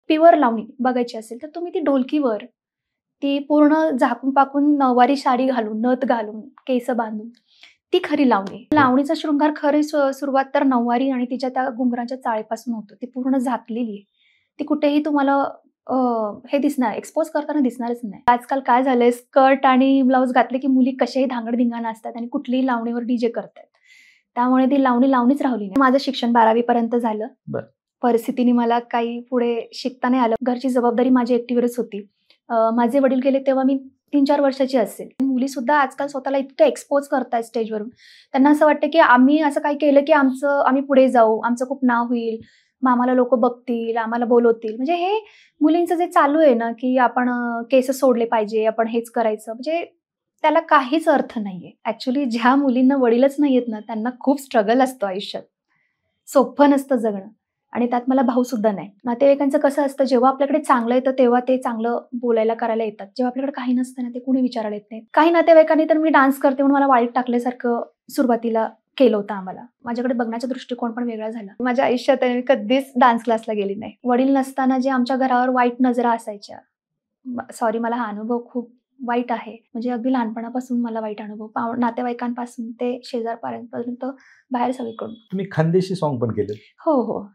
Pure लावणी बघायची असेल तर तुम्ही ती ढोलकीवर ती पूर्ण झाकून पाकून नऊवारी साडी घालून, नथ घालून, केस बांधून ती खरी लावणी. लावणीचा शृंगार खरी सुरुवात तर नऊवारी आणि तिच्या त्या घुंगराच्या चाळीपासून होतो. ती पूर्ण झाकलेली आहे. ती कुठेही तुम्हाला हे दिसणार एक्सपोज करताना दिसणारच नाही. आजकाल काय झालंय, स्कर्ट आणि ब्लाउज घातले की मुली कशाही धांगड-धिंगाणा असतात आणि कुठलीही लावणीवर डीजे करतात. त्यामुळे ती लावणी लावणीच राहिली नाही. माझं शिक्षण 12वी पर्यंत झालं. परिस्थितीने मला काही पुढे शिकता नाही आलं. घरची जबाबदारी माझी एकटीवरच होती. माझे वडील गेले तेव्हा मी 3-4 वर्षाची असेल. मुली सुद्धा आजकाल स्वतःला इतकं एक्सपोज करतायत स्टेजवरून. त्यांना असं वाटतं की आम्ही असं काही केलं की आम्ही पुढे जाऊ, आमचं खूप नाव होईल, मग आम्हाला लोकं बघतील, आम्हाला बोलवतील. म्हणजे हे मुलींचं जे चालू आहे ना, की आपण केस सोडले पाहिजे, आपण हेच करायचं, म्हणजे त्याला काहीच अर्थ नाहीये. ॲक्चुअली ज्या मुलींना वडीलच नाहीयेत ना, त्यांना खूप स्ट्रगल असतो आयुष्यात. सोपं नसतं जगणं. आणि त्यात मला भाऊ सुद्धा नाही. नातेवाईकांचं कसं असतं, जेव्हा आपल्याकडे चांगलं येतं तेव्हा ते चांगलं बोलायला करायला येतात. जेव्हा आपल्याकडे काही नसतं ना, ते कुणी विचारायला येत नाही. काही नातेवाईकांनी तर मी डान्स करते म्हणून मला वाळीत टाकल्यासारखं सुरुवातीला केलं होतं आम्हाला. माझ्याकडे बघण्याचा दृष्टिकोन पण वेगळा झाला. माझ्या आयुष्यात मी कधीच डान्स क्लासला गेली नाही. वडील नसताना जे आमच्या घरावर वाईट नजरा असायच्या. सॉरी, मला हा अनुभव खूप वाईट आहे. म्हणजे अगदी लहानपणापासून मला वाईट अनुभव, नातेवाईकांपासून ते शेजारपर्यंत बाहेर सगळीकडून. तुम्ही खानदेशी सॉन्ग पण केले? हो, हो.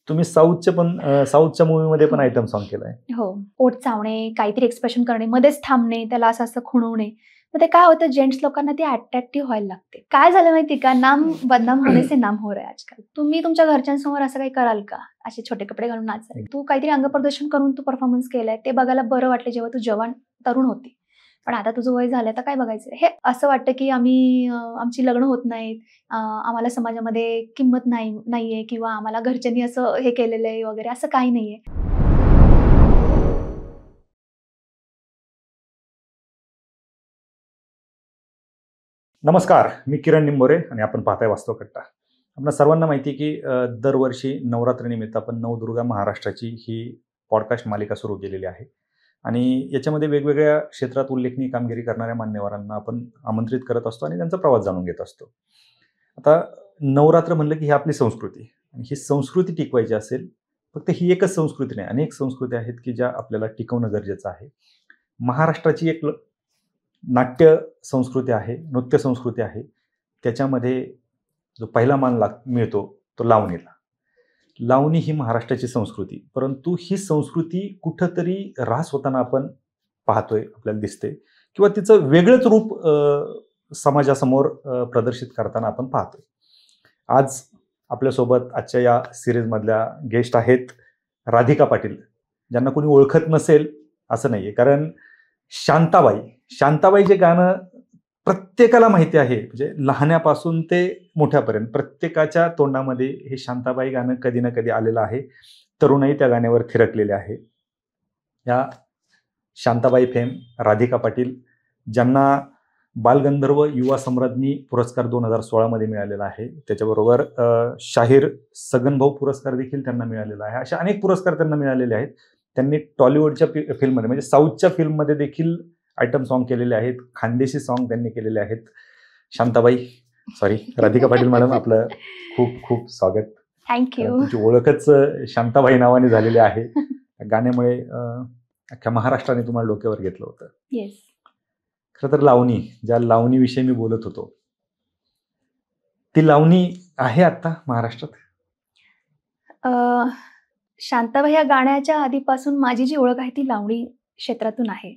तुम्ही साऊथच्या मूव्हीमध्ये पण आयटम सॉन्ग केलाय? हो. ओठ चावणे, काहीतरी एक्सप्रेशन करणे, मध्येच थांबणे, त्याला असं खुणवणे. मग ते काय होतं, जेंट्स लोकांना ते अट्रॅक्टिव्ह व्हायला लागते. काय झालं माहिती का, नाम बदनाम होने से नाम हो रहा है आजकाल. तुम्ही तुमच्या घरच्यांसमोर असं काही कराल का? असे छोटे कपडे घालून नाचाल? तू काहीतरी अंगप्रदर्शन करून तू परफॉर्मन्स केलाय, ते बघायला बरं वाटलं जेव्हा तू जवान तरुण होती. पण आता तुझं वय झालंय तर काय बघायचं? हे असं वाटतं की आमची लग्न होत नाहीत, आम्हाला समाजामध्ये किंमत नाहीये किंवा आम्हाला घरच्यांनी असं हे केलेलं आहे वगैरे, असं काही नाहीये. नमस्कार, मी किरण निंबोरे आणि आपण पाहताय वास्तव कट्टा. आपल्या सर्वांना माहिती आहे की दरवर्षी नवरात्रीनिमित्त आपण नवदुर्गा महाराष्ट्राची ही पॉडकास्ट मालिका सुरू केलेली आहे आणि याच्यामध्ये वेगवेगळ्या क्षेत्रात उल्लेखनीय कामगिरी करणाऱ्या मान्यवरांना आपण आमंत्रित करत असतो आणि त्यांचा प्रवास जाणून घेत असतो. आता नवरात्र म्हणलं की ही आपली संस्कृती, आणि ही संस्कृती टिकवायची असेल, फक्त ही एकच संस्कृती नाही, अनेक संस्कृती आहेत की ज्या आपल्याला टिकवणं गरजेचं आहे. महाराष्ट्राची एक नाट्य संस्कृती आहे, नृत्य संस्कृती आहे. त्याच्यामध्ये जो पहिला मान मिळतो तो लावणीला. लावणी ही महाराष्ट्राची संस्कृती, परंतु ही संस्कृती कुठंतरी ऱ्हास होताना आपण पाहतोय, आपल्याला दिसते, किंवा तिचं वेगळंच रूप समाजासमोर प्रदर्शित करताना आपण पाहतोय. आज आपल्यासोबत आजच्या या सिरीजमधल्या गेस्ट आहेत राधिका पाटील, ज्यांना कोणी ओळखत नसेल असं नाहीये, कारण शांताबाई जे गाणं प्रत्येकाला माहिती आहे, म्हणजे लहान्यापासून ते मोठ्यापर्यंत प्रत्येकाच्या तोंडामध्ये हे शांताबाई गाणं कधी ना कधी आलेलं आहे. तरुणाई त्या गाण्यावर थिरकलेले आहे. या शांताबाई फेम राधिका पाटील, ज्यांना बालगंधर्व युवा सम्राज्ञी पुरस्कार 2016 मध्ये मिळालेला आहे. त्याच्याबरोबर शाहीर सगनभाऊ पुरस्कार देखील त्यांना मिळालेला आहे. अशा अनेक पुरस्कार त्यांना मिळालेले आहेत. त्यांनी टॉलिवूडच्या फिल्ममध्ये, म्हणजे साऊथच्या फिल्ममध्ये देखील आयटम सॉन्ग केलेले आहेत. खानदेशी सॉन्ग त्यांनी केलेले आहेत. राधिका पाटील मॅडम, आपलं खूप खूप स्वागत. थँक्यू. तुमची ओळखच शांताबाई नावाने झालेली आहे. गाण्यामुळे अख्ख्या महाराष्ट्राने तुम्हाला डोक्यावर घेतलं होतं. येस. खरं तर लावणी, ज्या लावणीविषयी मी बोलत होतो, ती लावणी आहे आता महाराष्ट्रात? शांताबाई या गाण्याच्या आधीपासून माझी जी ओळख आहे ती लावणी क्षेत्रातून आहे.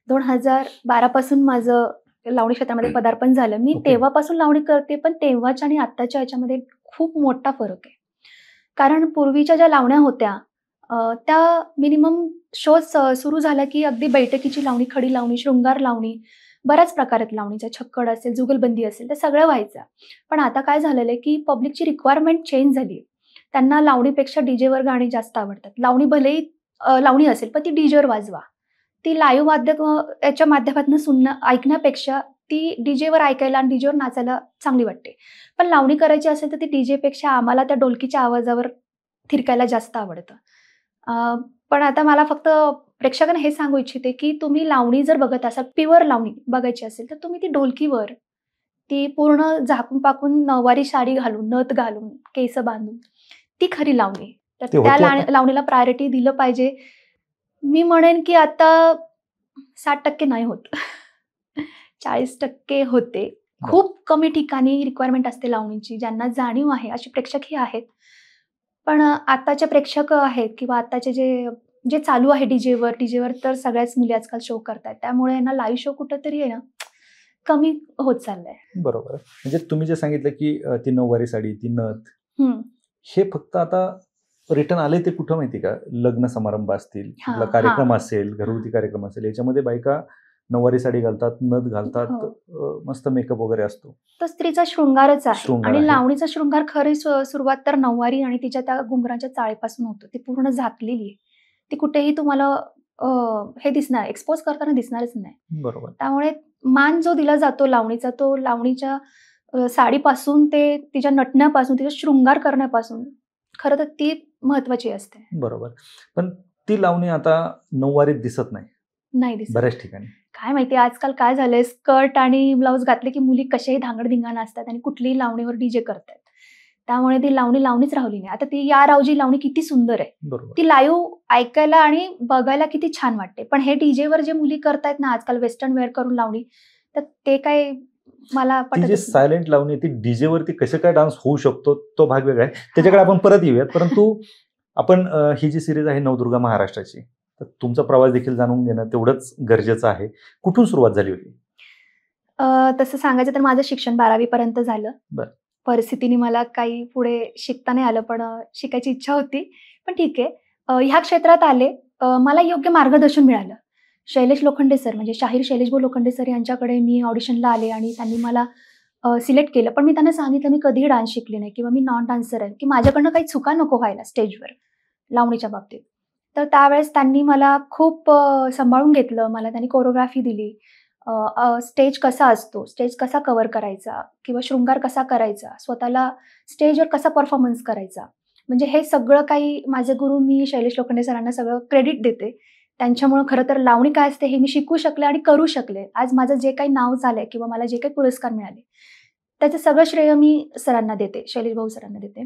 2012 पासून माझं लावणी क्षेत्रामध्ये पदार्पण झालं. मी तेव्हापासून लावणी करते, पण तेव्हाच्या आणि आत्ताच्या ह्याच्यामध्ये खूप मोठा फरक आहे. कारण पूर्वीच्या ज्या लावण्या होत्या त्या मिनिमम शो सुरू झाला की अगदी बैठकीची लावणी, खडी लावणी, शृंगार लावणी, बऱ्याच प्रकार आहेत लावणीच्या. छक्कड असेल, जुगलबंदी असेल, ते सगळं व्हायचं. पण आता काय झालेलं आहे की पब्लिकची रिक्वायरमेंट चेंज झाली. त्यांना लावणीपेक्षा डीजेवर गाणी जास्त आवडतात. लावणी भलेही लावणी असेल, पण ती डीजेवर वाजवा. ती लाईव्ह वाद्य याच्या माध्यमातून ऐकण्यापेक्षा ती डीजेवर ऐकायला आणि डीजेवर नाचायला चांगली वाटते. पण लावणी करायची असेल तर ती डीजेपेक्षा आम्हाला त्या ढोलकीच्या आवाजावर थिरकायला जास्त आवडतं. पण आता मला फक्त प्रेक्षकांना हे सांगू इच्छिते की तुम्ही लावणी जर बघत असाल, प्युअर लावणी बघायची असेल तर तुम्ही ती ढोलकीवर ती पूर्ण झाकून पाकून नऊवारी साडी घालून, नथ घालून, केस बांधून ती खरी लावणी. तर ते त्या होते आता? लावणीला प्रायोरिटी दिलं पाहिजे. मी म्हणेन की आता 60% नाही होत. 40% होते. बरं. खूप कमी ठिकाणी रिक्वायरमेंट असते लावणीची. ज्यांना जाणीव आहे असे प्रेक्षकही आहेत. पण आताचे प्रेक्षक आहेत किंवा आताचे जे जे चालू आहे डीजेवर तर सगळ्याच मुली आजकाल शो करतायत. त्यामुळे ना लाईव्ह शो कुठेतरी आहे ना, कमी होत चाललाय. बरोबर आहे. म्हणजे तुम्ही जे सांगितलं की ती नऊवारी साडी, ती नथ, हं. हे फक्त आता रिटर्न आले ते कुठं माहिती का? लग्न समारंभ असतील, हां, कुठला कार्यक्रम हां. असेल, घरगुती कार्यक्रम असेल, याच्यामध्ये बायका नऊवारी साडी घालतात, नथ घालतात, हो. मस्त मेकअप वगैरे असतो. तो स्त्रीचा शृंगारच आहे शृंगार आणि आहे. लावणीचा शृंगार खरी सुरुवात तर नऊवारी आणि तिच्या त्या घुंगराच्या चाळीपासून होतो. ती पूर्ण झाकलेली आहे. ती कुठेही तुम्हाला अ, हे दिसणार एक्सपोज करताना दिसणारच नाही. बरोबर. त्यामुळे मान जो दिला जातो लावणीचा, तो लावणीच्या साडीपासून ते तिच्या नटण्यापासून, तिचा शृंगार करण्यापासून खरं तर ती महत्त्वाची असते. बरोबर. पण ती लावणी आता नऊवारीत दिसत नाही नाही दिसत. बऱ्याच ठिकाणी. काय माहिती आजकाल काय झालंय, स्कर्ट आणि ब्लाउज घातले की मुली कशाही धांगड-धिंगाणा असतात आणि कुठलीही लावणीवर डीजे करतायत. त्यामुळे ती लावणीच राहिली नाही. आता ती या रावजी लावणी किती सुंदर आहे. बरोबर. ती लाईव्ह ऐकायला आणि बघायला किती छान वाटते. पण हे डीजेवर जे मुली करतायत ना आजकाल वेस्टर्न वेअर करून लावणी, तर ते काय मला ती जी पटतच नाही. सायलेंट लावणी, ती डीजेवरती कसं काय डान्स होऊ शकतो, तो भाग वेगळा आहे. त्याच्याकडे आपण परत येऊयात. परंतु आपण ही जी सीरीज आहे नवदुर्गा महाराष्ट्राची, तर तुमचा प्रवास देखील जाणून घेणं तेवढंच गरजेचं आहे. कुठून सुरुवात झाली होती? तसं सांगायचं तर माझं शिक्षण 12वी पर्यंत झालं. बरं. परिस्थितीने मला काही पुढे शिकता नाही आलं, पण शिकायची इच्छा होती. पण ठीक आहे. ह्या क्षेत्रात आले. मला योग्य मार्गदर्शन मिळालं. शैलेश लोखंडे सर म्हणजे शाहीर शैलेश भाऊ लोखंडे सर यांच्याकडे मी ऑडिशनला आले आणि त्यांनी मला सिलेक्ट केलं. पण मी त्यांना सांगितलं मी कधीही डान्स शिकले नाही किंवा मी नॉन डान्सर आहे, की माझ्याकडनं काही चुका नको व्हायला स्टेजवर, लावणीच्या बाबतीत. तर त्यावेळेस त्यांनी मला खूप सांभाळून घेतलं. मला त्यांनी कोरिओग्राफी दिली. स्टेज कसा असतो, स्टेज कसा कव्हर करायचा किंवा शृंगार कसा करायचा, स्वतःला स्टेजवर कसा परफॉर्मन्स करायचा. म्हणजे हे सगळं काही माझे गुरु मी शैलेश लोखंडे सरांना सगळं क्रेडिट देते. त्यांच्यामुळं खरं तर लावणी काय असते हे मी शिकू शकले आणि करू शकले. आज माझं जे काही नाव झालंय किंवा मला जे काही पुरस्कार मिळाले, त्याचं सगळं श्रेय मी सरांना देते, शैलेश भाऊ सरांना देते.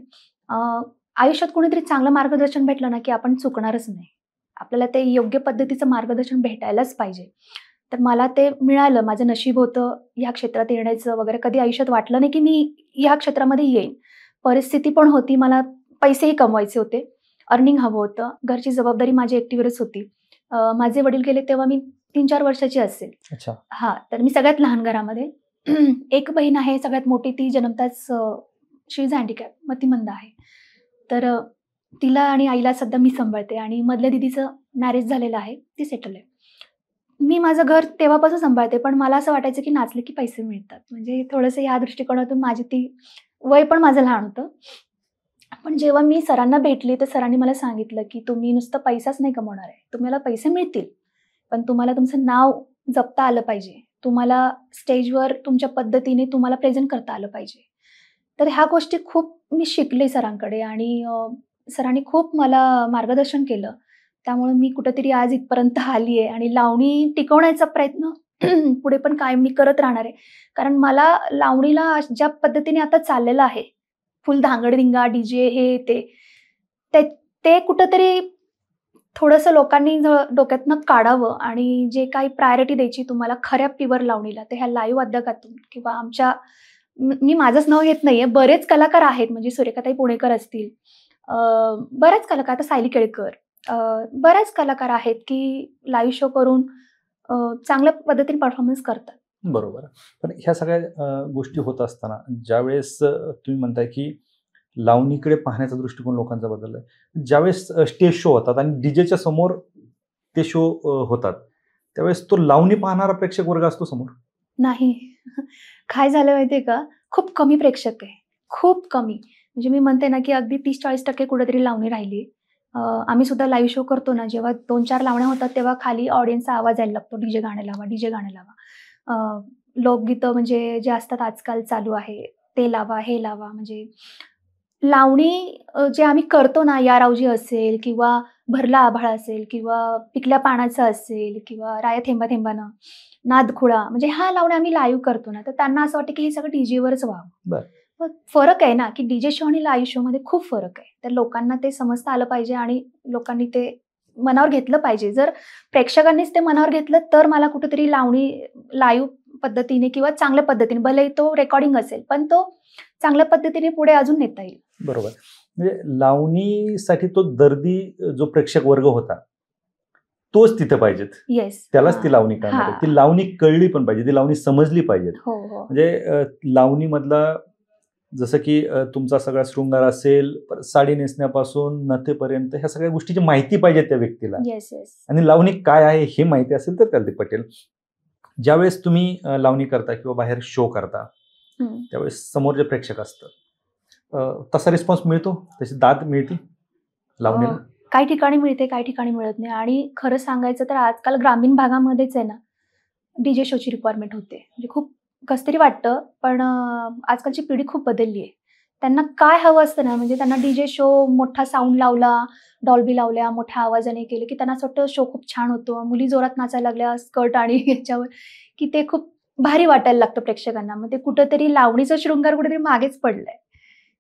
आयुष्यात कोणीतरी चांगलं मार्गदर्शन भेटलं ना, की आपण चुकणारच नाही. आपल्याला ते योग्य पद्धतीचं मार्गदर्शन भेटायलाच पाहिजे. तर मला ते मिळालं. माझं नशीब होतं ह्या क्षेत्रात येण्याचं वगैरे. कधी आयुष्यात वाटलं नाही, की मी ह्या क्षेत्रामध्ये येईन. परिस्थिती पण होती. मला पैसेही कमवायचे होते. अर्निंग हवं होतं. घरची जबाबदारी माझी एकटीवरच होती. माझे वडील गेले तेव्हा मी 3-4 वर्षाची असेल. अच्छा. हां, तर मी सगळ्यात लहान घरामध्ये. एक बहीण आहे सगळ्यात मोठी, ती जन्मताच शी इज हँडिकॅप, मतिमंद आहे. तर तिला आणि आईला सध्या मी सांभाळते आणि मधल्या दीदीचं मॅरेज झालेलं आहे. ती सेटल आहे. मी माझं घर तेव्हापासून सांभाळते, पण मला असं वाटायचं की नाचले की पैसे मिळतात. म्हणजे थोडंसं ह्या दृष्टिकोनातून माझी ती वय पण माझं लहान होतं. पण जेव्हा मी सरांना भेटली, तर सरांनी मला सांगितलं, की तुम्ही नुसतं पैसाच नाही कमवणार आहे. तुम्हाला पैसे मिळतील, पण तुम्हाला तुमचं नाव जपता आलं पाहिजे. तुम्हाला स्टेजवर तुमच्या पद्धतीने तुम्हाला प्रेझेंट करता आलं पाहिजे. तर ह्या गोष्टी खूप मी शिकले सरांकडे आणि सरांनी खूप मला मार्गदर्शन केलं. त्यामुळे मी कुठेतरी आज इथपर्यंत आली आहे आणि लावणी टिकवण्याचा प्रयत्न पुढे पण कायम मी करत राहणार आहे. कारण मला लावणीला ज्या पद्धतीने आता चाललेलं आहे, फुल धांगड-धिंगा, डीजे हे ते, ते ते कुठेतरी थोडंसं लोकांनी डोक्यातनं काढावं आणि जे काही प्रायोरिटी द्यायची तुम्हाला खऱ्या प्युअर लावणीला, तर ह्या लाईव्ह वादकातून किंवा आमच्या मी माझंच नाव घेत नाहीये. बरेच कलाकार आहेत म्हणजे सुरेखाताई पुणेकर असतील, बरेच कलाकार आता सायली केळकर, बरेच कलाकार आहेत की लाईव्ह शो करून चांगल्या पद्धतीने परफॉर्मन्स करतात. बरोबर. पण ह्या सगळ्या गोष्टी होत असताना ज्यावेळेस तुम्ही म्हणताय की लावणीकडे पाहण्याचा दृष्टिकोन लोकांचा बदललाय. ज्यावेळेस स्टेज शो होतात आणि डीजेच्या समोर ते शो होतात, त्यावेळेस तो लावणी पाहणारा प्रेक्षक वर्ग असतो समोर? नाही. काय झालं माहितीये का? खूप कमी प्रेक्षक आहे. खूप कमी. म्हणजे मी म्हणते ना, की अगदी 30-40% कुठेतरी लावणी राहिली. आम्ही सुद्धा लाईव्ह शो करतो ना, जेव्हा 2-4 लावण्या होतात, तेव्हा खाली ऑडियन्सचा आवाज यायला लागतो, डीजे गाणं लावा, डीजे गाणं लावा. लोकगीतं म्हणजे जे असतात आजकाल चालू आहे, ते लावा, हे लावा. म्हणजे लावणी जे आम्ही करतो ना, या रावजी असेल किंवा भरला आभाळ असेल किंवा पिकल्या पानाचं असेल किंवा राया थेंबा थेंबानं, नादखुळा म्हणजे ह्या लावण्या आम्ही लाईव्ह करतो ना, तर त्यांना असं वाटतं की हे सगळं डीजेवरच व्हावं. बरं. पण फरक आहे ना, की डीजे शो आणि लाईव्ह शोमध्ये खूप फरक आहे. तर लोकांना ते समजता आलं पाहिजे आणि लोकांनी ते मनावर घेतलं पाहिजे. जर प्रेक्षकांनीच ते मनावर घेतलं, तर मला कुठेतरी लावणी लाईव्ह पद्धतीने किंवा चांगल्या पद्धतीने, भलेही तो रेकॉर्डिंग असेल, पण तो चांगल्या पद्धतीने पुढे अजून नेता येईल. बरोबर. म्हणजे लावणीसाठी तो दर्दी जो प्रेक्षक वर्ग होता, तोच तिथे पाहिजेत. येस. त्यालाच ती लावणी कळणार आहे. ती लावणी कळली पण पाहिजे, ती लावणी समजली पाहिजे. हो, हो. म्हणजे लावणीमधला जसं की तुमचा सगळा शृंगार असेल, साडी नेसण्यापासून नथेपर्यंत ह्या सगळ्या गोष्टीची माहिती पाहिजे त्या व्यक्तीला. Yes, yes. आणि लावणी काय आहे हे माहिती असेल तर त्याला ते पटेल. ज्यावेळेस तुम्ही लावणी करता किंवा बाहेर शो करता, त्यावेळेस समोर जे प्रेक्षक असतं, तसा रिस्पॉन्स मिळतो, तशी दाद मिळते लावणीला? काही ठिकाणी मिळते, काही ठिकाणी मिळत नाही. आणि खरं सांगायचं तर आजकाल ग्रामीण भागामध्येच आहे ना, डीजे शोची रिक्वायरमेंट होते. म्हणजे खूप कसं तरी वाटतं, पण आजकालची पिढी खूप बदलली आहे. त्यांना काय हवं असतं ना, म्हणजे त्यांना डीजे शो, मोठा साऊंड लावला, डॉल्बी लावल्या, मोठ्या आवाजाने केलं, की त्यांना असं वाटतं शो खूप छान होतो. मुली जोरात नाचायला लागल्या स्कर्ट आणि याच्यावर, की ते खूप भारी वाटायला लागतं प्रेक्षकांना. मग ते कुठेतरी लावणीचा शृंगार कुठेतरी मागेच पडलाय.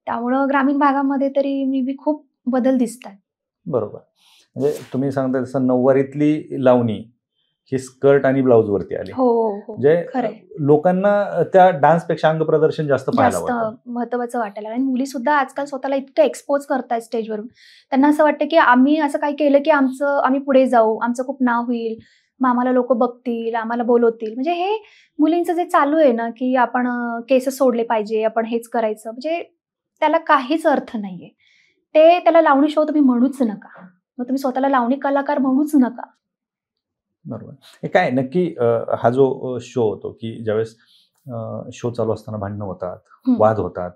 त्यामुळं ग्रामीण भागामध्ये तरी मे बी खूप बदल दिसतात. बरोबर. म्हणजे तुम्ही सांगता तसं नऊवारीतली लावणी ही स्कर्ट आणि ब्लाउज वरती आली. हो, हो. म्हणजे लोकांना त्या डान्सपेक्षा अंग प्रदर्शन जास्त पाहायला जास्त वाटतं. महत्त्वाचं वाटायला लागलं. आणि मुली सुद्धा आजकाल स्वतःला इतकं एक्सपोज करतायत स्टेजवरून. त्यांना असं वाटतं, की आम्ही असं काही केलं, की आम्ही पुढे जाऊ, आमचं खूप नाव होईल, मग आम्हाला लोकं बघतील, आम्हाला बोलवतील. म्हणजे हे मुलींचं जे चालू आहे ना, की आपण केस सोडले पाहिजे, आपण हेच करायचं, म्हणजे त्याला काहीच अर्थ नाहीये. त्याला लावणी शो तुम्ही म्हणूच नका. मग तुम्ही स्वतःला लावणी कलाकार म्हणूच नका. बरोबर. हे काय नक्की हा जो शो होतो, की ज्यावेळेस शो चालू असताना भांडणं होतात, वाद होतात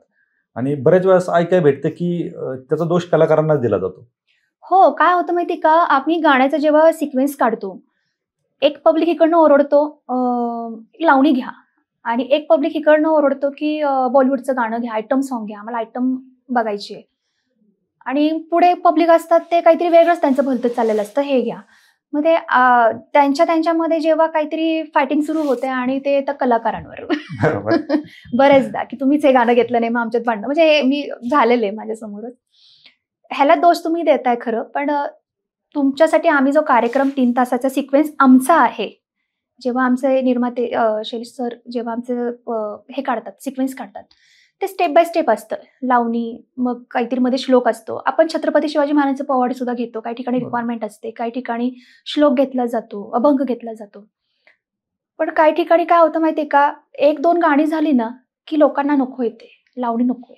आणि बऱ्याच वेळेस ऐकायला भेटतं, की त्याचा दोष कलाकारांनाच दिला जातो. हो, काय होतं माहिती का? आम्ही गाण्याचा जेव्हा सिक्वेन्स काढतो, एक पब्लिक इकडनं ओरडतो, लावणी घ्या. आणि एक पब्लिक इकडनं ओरडतो, की बॉलिवूडचं गाणं घ्या, आयटम सॉन्ग घ्या, आम्हाला आयटम बघायची आहे. आणि पुढे पब्लिक असतात, ते काहीतरी वेगळंच त्यांचं भलतं चाललेलं असतं, हे घ्या. मग ते त्यांच्यामध्ये जेव्हा काहीतरी फायटिंग सुरू होते आणि ते येतं कलाकारांवर. बरोबर. बरेचदा, की तुम्हीच हे गाणं घेतलं नाही, मग आमच्यात भांडणं. म्हणजे हे मी झालेलं आहे माझ्यासमोरच. ह्याला दोष तुम्ही देताय खरं, पण तुमच्यासाठी आम्ही जो कार्यक्रम 3 तासाचा सिक्वेन्स आमचा आहे, जेव्हा आमचे निर्माते शैलेश सर जेव्हा हे काढतात, सिक्वेन्स काढतात, ते स्टेप बाय स्टेप असतं. लावणी, मग काहीतरी मध्ये श्लोक असतो. आपण छत्रपती शिवाजी महाराजांचं पोवाडे सुद्धा घेतो. काही ठिकाणी रिक्वायरमेंट असते, काही ठिकाणी श्लोक घेतला जातो, अभंग घेतला जातो. पण काही ठिकाणी काय होतं माहितीये का, 1-2 गाणी झाली ना, की लोकांना नको येते, लावणी नकोय.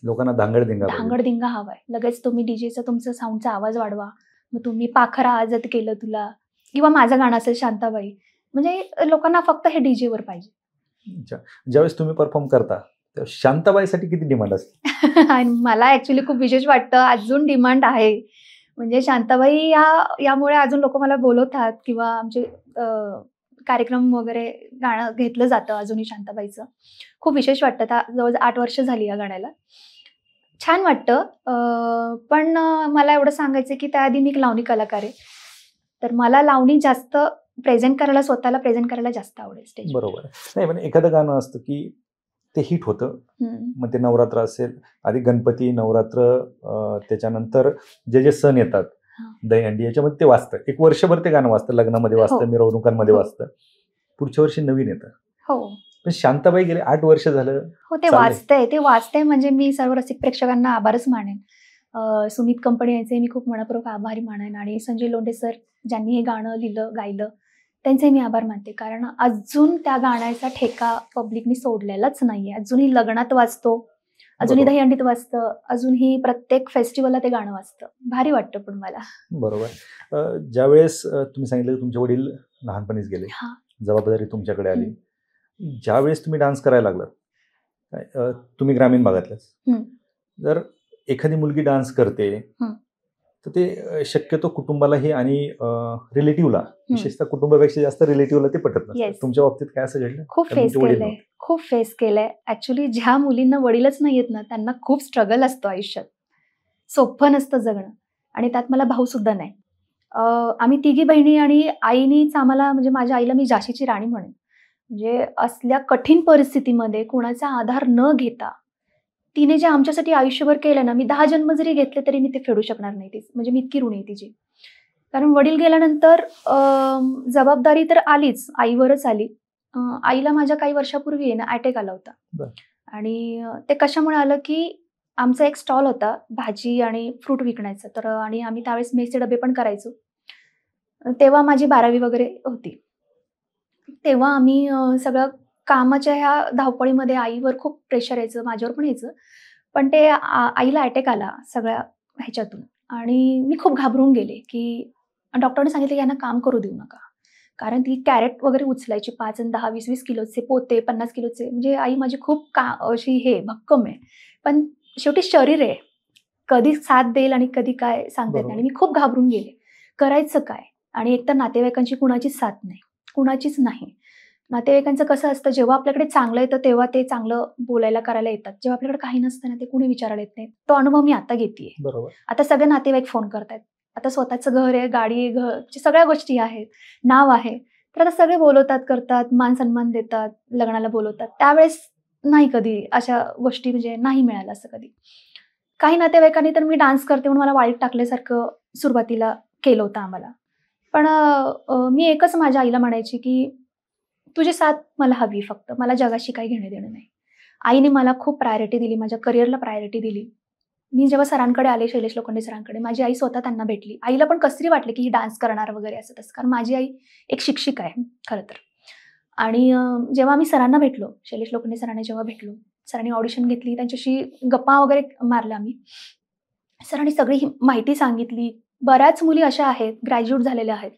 लोकांना धांगड-धिंगा पाहिजे. धांगड-धिंगा हवाय. लगेच तुम्ही डीजेचा तुमचा साउंडचा आवाज वाढवा. मग तुम्ही पाखरा आजत केलं तुला, किंवा माझं गाणं असेल शांताबाई. म्हणजे लोकांना फक्त हे डीजेवर पाहिजे. अच्छा. ज्यावेळेस तुम्ही परफॉर्म करता, तेव्हा शांताबाईसाठी किती डिमांड असते? आणि मला ॲक्चुअली खूप विशेष वाटतं, अजून डिमांड आहे. म्हणजे शांताबाई यामुळे अजून लोकं मला बोलवतात, किंवा आमचे कार्यक्रम वगैरे गाणं घेतलं जातं अजूनही शांताबाईचं. खूप विशेष वाटतं. आता जवळ 8 वर्ष झाली या गाण्याला. छान वाटतं. पण मला एवढं सांगायचं आहे, की त्याआधी मी एक लावणी कलाकार आहे. तर मला लावणी जास्त स्वतःला प्रेझेंट करायला जास्त आवडेल स्टेजवर. बरोबर. नाही, पण एखादं गाणं असतं, की ते हिट होतं. मग ते नवरात्र असेल, आधी गणपती, नवरात्र, त्याच्यानंतर जे सण येतात, दहीहंडी, याच्यामध्ये ते वाजतं. एक वर्षभर ते गाणं वाजतं, लग्नामध्ये वाजतं, मिरवणुकांमध्ये वाजतं. पुढच्या वर्षी नवीन येतं. हो. पण शांताबाई गेले 8 वर्ष झालं. हो, ते वाचतंय म्हणजे मी सर्व रसिक प्रेक्षकांना आभारच मानेन. सुमित कंपनी यांचे मी खूप मनःपूर्वक आभारी मानेन, आणि संजय लोंढे सर ज्यांनी हे गाणं लिहिलं, गायलं, त्यांचे मी आभार मानते. कारण अजून त्या गाण्याचा ठेका पब्लिकनी सोडलेलाच नाहीये. अजूनही लग्नात वाजतो, अजूनही दहीहंडीत वाजतं, अजूनही प्रत्येक फेस्टिवलला ते गाणं वाजतं. भारी वाटतं पण मला. बरोबर. ज्यावेळेस तुम्ही सांगितलं की तुमचे वडील लहानपणीच गेले, जबाबदारी तुमच्याकडे आली, ज्यावेळेस तुम्ही डान्स करायला लागलात, तुम्ही ग्रामीण भागातल्याच, जर एखादी मुलगी डान्स करते, तर ते शक्यतो कुटुंबालाही आणि रिलेटिव्हला, विशेषतः कुटुंबापेक्षा जास्त रिलेटिव्हला ते पटत नसतं. तुमच्या बाबतीत काय असं घडलं? खूप फेस केलंय. ऍक्च्युली ज्या मुलींना वडीलच नाहीयेत ना, त्यांना खूप स्ट्रगल असतो आयुष्यात. सोपं नसतं जगणं. आणि त्यात मला भाऊ सुद्धा नाही. आम्ही तिघी बहिणी, आणि आईनीच आम्हाला, म्हणजे माझ्या आईला मी झाशीची राणी म्हणेन. म्हणजे असल्या कठीण परिस्थितीमध्ये कुणाचा आधार न घेता तिने जे आमच्यासाठी आयुष्यभर केलं ना, मी 10 जन्म जरी घेतले तरी मी ते फेडू शकणार नाही. म्हणजे मी इतकी ऋणी आहे तिची. कारण वडील गेल्यानंतर जबाबदारी तर आलीच, आईवरच आली. आईला माझ्या काही वर्षापूर्वी आहे ना अटॅक आला होता. बरं. आणि ते कशामुळे आलं, की आमचा एक स्टॉल होता भाजी आणि फ्रूट विकण्याचा. तर आणि आम्ही त्यावेळेस मेसचे डबे पण करायचो. तेव्हा माझी 12वी वगैरे होती. तेव्हा आम्ही सगळं कामाच्या ह्या धावपळीमध्ये आईवर खूप प्रेशर यायचं, माझ्यावर पण यायचं. पण ते आईला अटॅक आला सगळ्या ह्याच्यातून आणि मी खूप घाबरून गेले, की डॉक्टरने सांगितलं, की यांना काम करू देऊ नका. कारण ती कॅरेट वगैरे उचलायची 5 आणि 10, 20-20 किलोचे पोते, 50 किलोचे. म्हणजे आई माझी खूप अशी भक्कम आहे. पण शेवटी शरीर आहे. कधी साथ देईल आणि कधी काय सांगता येत नाही. आणि मी खूप घाबरून गेले. करायचं काय? आणि एकतर नातेवाईकांची कुणाचीच साथ नाही. कुणाचीच नाही. नातेवाईकांचं कसं असतं, जेव्हा आपल्याकडे चांगलं येतं तेव्हा ते चांगलं बोलायला, करायला येतात. जेव्हा आपल्याकडे काही नसतं ना, ते कुणी विचारायला येत नाही. तो अनुभव मी आता घेतेय. बरोबर. आता सगळे नातेवाईक फोन करतायत. आता स्वतःचं घर आहे, गाडी आहे, सगळ्या गोष्टी आहेत, नाव आहे. तर आता सगळे बोलवतात, करतात, मान-सन्मान देतात, लग्नाला बोलवतात. त्यावेळेस नाही कधी अशा गोष्टी म्हणजे नाही मिळालं असं कधी. काही नातेवाईकांनी तर मी डान्स करते म्हणून मला वाळीत टाकल्यासारखं सुरुवातीला केलं होतं आम्हाला. पण मी एकच माझ्या आईला म्हणायची, की तुझी साथ मला हवी फक्त. मला जगाशी काही घेणं-देणं नाही. आईने मला खूप प्रायोरिटी दिली, माझ्या करिअरला प्रायोरिटी दिली. मी जेव्हा सरांकडे आले, शैलेश लोखंडे सरांकडे, माझी आई स्वतः त्यांना भेटली. आईला पण कसतरी वाटलं, की ही डान्स करणार वगैरे असं तसं. कारण माझी आई एक शिक्षिका आहे खरं तर. आणि जेव्हा आम्ही सरांना भेटलो, शैलेश लोखंडे सरांना जेव्हा भेटलो, सरांनी ऑडिशन घेतली, त्यांच्याशी गप्पा वगैरे मारल्या आम्ही. सरांनी सगळी ही माहिती सांगितली. बऱ्याच मुली अशा आहेत, ग्रॅज्युएट झालेल्या आहेत.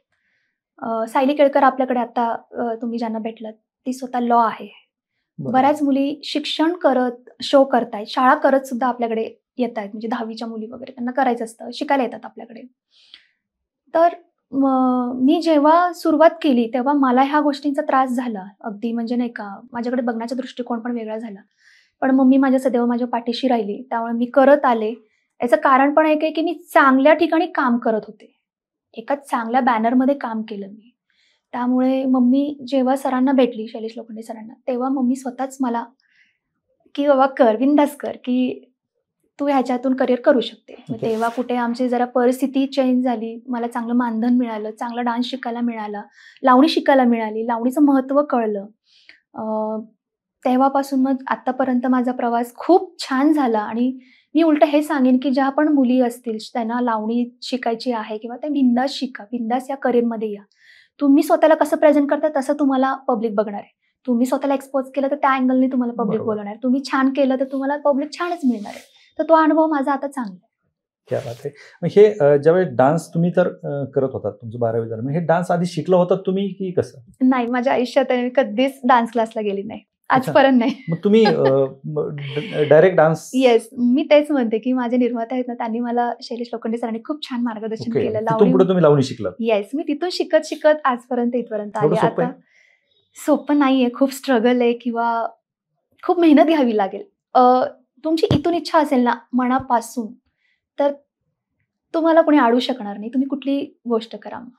सायली केळकर आपल्याकडे आता तुम्ही ज्यांना भेटलात, ती स्वतः लॉ आहे. बरोबर. बऱ्याच मुली शिक्षण करत शो करतायत, शाळा करत सुद्धा आपल्याकडे येतायत. म्हणजे 10वीच्या मुली वगैरे त्यांना करायचं असतं, शिकायला येतात आपल्याकडे. तर मी जेव्हा सुरुवात केली तेव्हा मला ह्या गोष्टींचा त्रास झाला. अगदी म्हणजे नाही का, माझ्याकडे बघण्याचा दृष्टिकोन पण वेगळा झाला. पण मम्मी माझ्या सदैव माझ्या पाठीशी राहिली. त्यामुळे मी करत आले. याचं कारण पण एक आहे, की मी चांगल्या ठिकाणी काम करत होते. एका चांगल्या बॅनरमध्ये काम केलं मी. त्यामुळे मम्मी जेव्हा सरांना भेटली, शैलेश लोखंडे सरांना, तेव्हा मम्मी स्वतःच मला, की "बाबा कर, बिंदास कर, की तू ह्याच्यातून करिअर करू शकते." मग ओके. तेव्हा कुठे आमची जरा परिस्थिती चेंज झाली. मला चांगलं मानधन मिळालं, चांगला डान्स शिकायला मिळाला, लावणी शिकायला मिळाली, लावणीचं महत्त्व कळलं. तेव्हापासून मग आत्तापर्यंत माझा प्रवास खूप छान झाला. आणि मी उलटं हे सांगेन, की ज्या पण मुली असतील, त्यांना लावणी शिकायची आहे किंवा त्या बिंदास शिका, बिंदास या करिअरमध्ये या. तुम्ही स्वतःला कसं प्रेझेंट करता तसं तुम्हाला पब्लिक बघणार आहे. तुम्ही स्वतःला एक्सपोज केलं तर त्या अँगलने तुम्हाला पब्लिक बरोबर. बोलवणार. तुम्ही छान केलं तर तुम्हाला पब्लिक छानच मिळणार आहे. तर तो अनुभव माझा आता चांगला आहे. क्या बात आहे. मग हे ज्यावेळेस डान्स तुम्ही तर करत होतात, तुमचं 12वी झालं. मग हे डान्स आधी शिकला होतात तुम्ही की कसं? नाही, माझ्या आयुष्यात मी कधीच डान्स क्लासला गेली नाही. अच्छा. आजपर्यंत नाही. मग तुम्ही डायरेक्ट डान्स? येस, मी तेच म्हणते, की माझे निर्माते आहेत ना, त्यांनी मला शैलेश लोखंडे सरांनी खूप छान मार्गदर्शन ओके. केलं. तिथून पुढे तुम्ही लावणी शिकलात? येस, मी तिथून शिकत आजपर्यंत इथपर्यंत आले. एवढं सोपं आता आहे? सोपं नाहीये, खूप स्ट्रगल आहे किंवा खूप मेहनत घ्यावी लागेल. तुमची इथून इच्छा असेल ना मनापासून, तर तुम्हाला कोणी अडवू शकणार नाही. तुम्ही कुठलीही गोष्ट करा मग.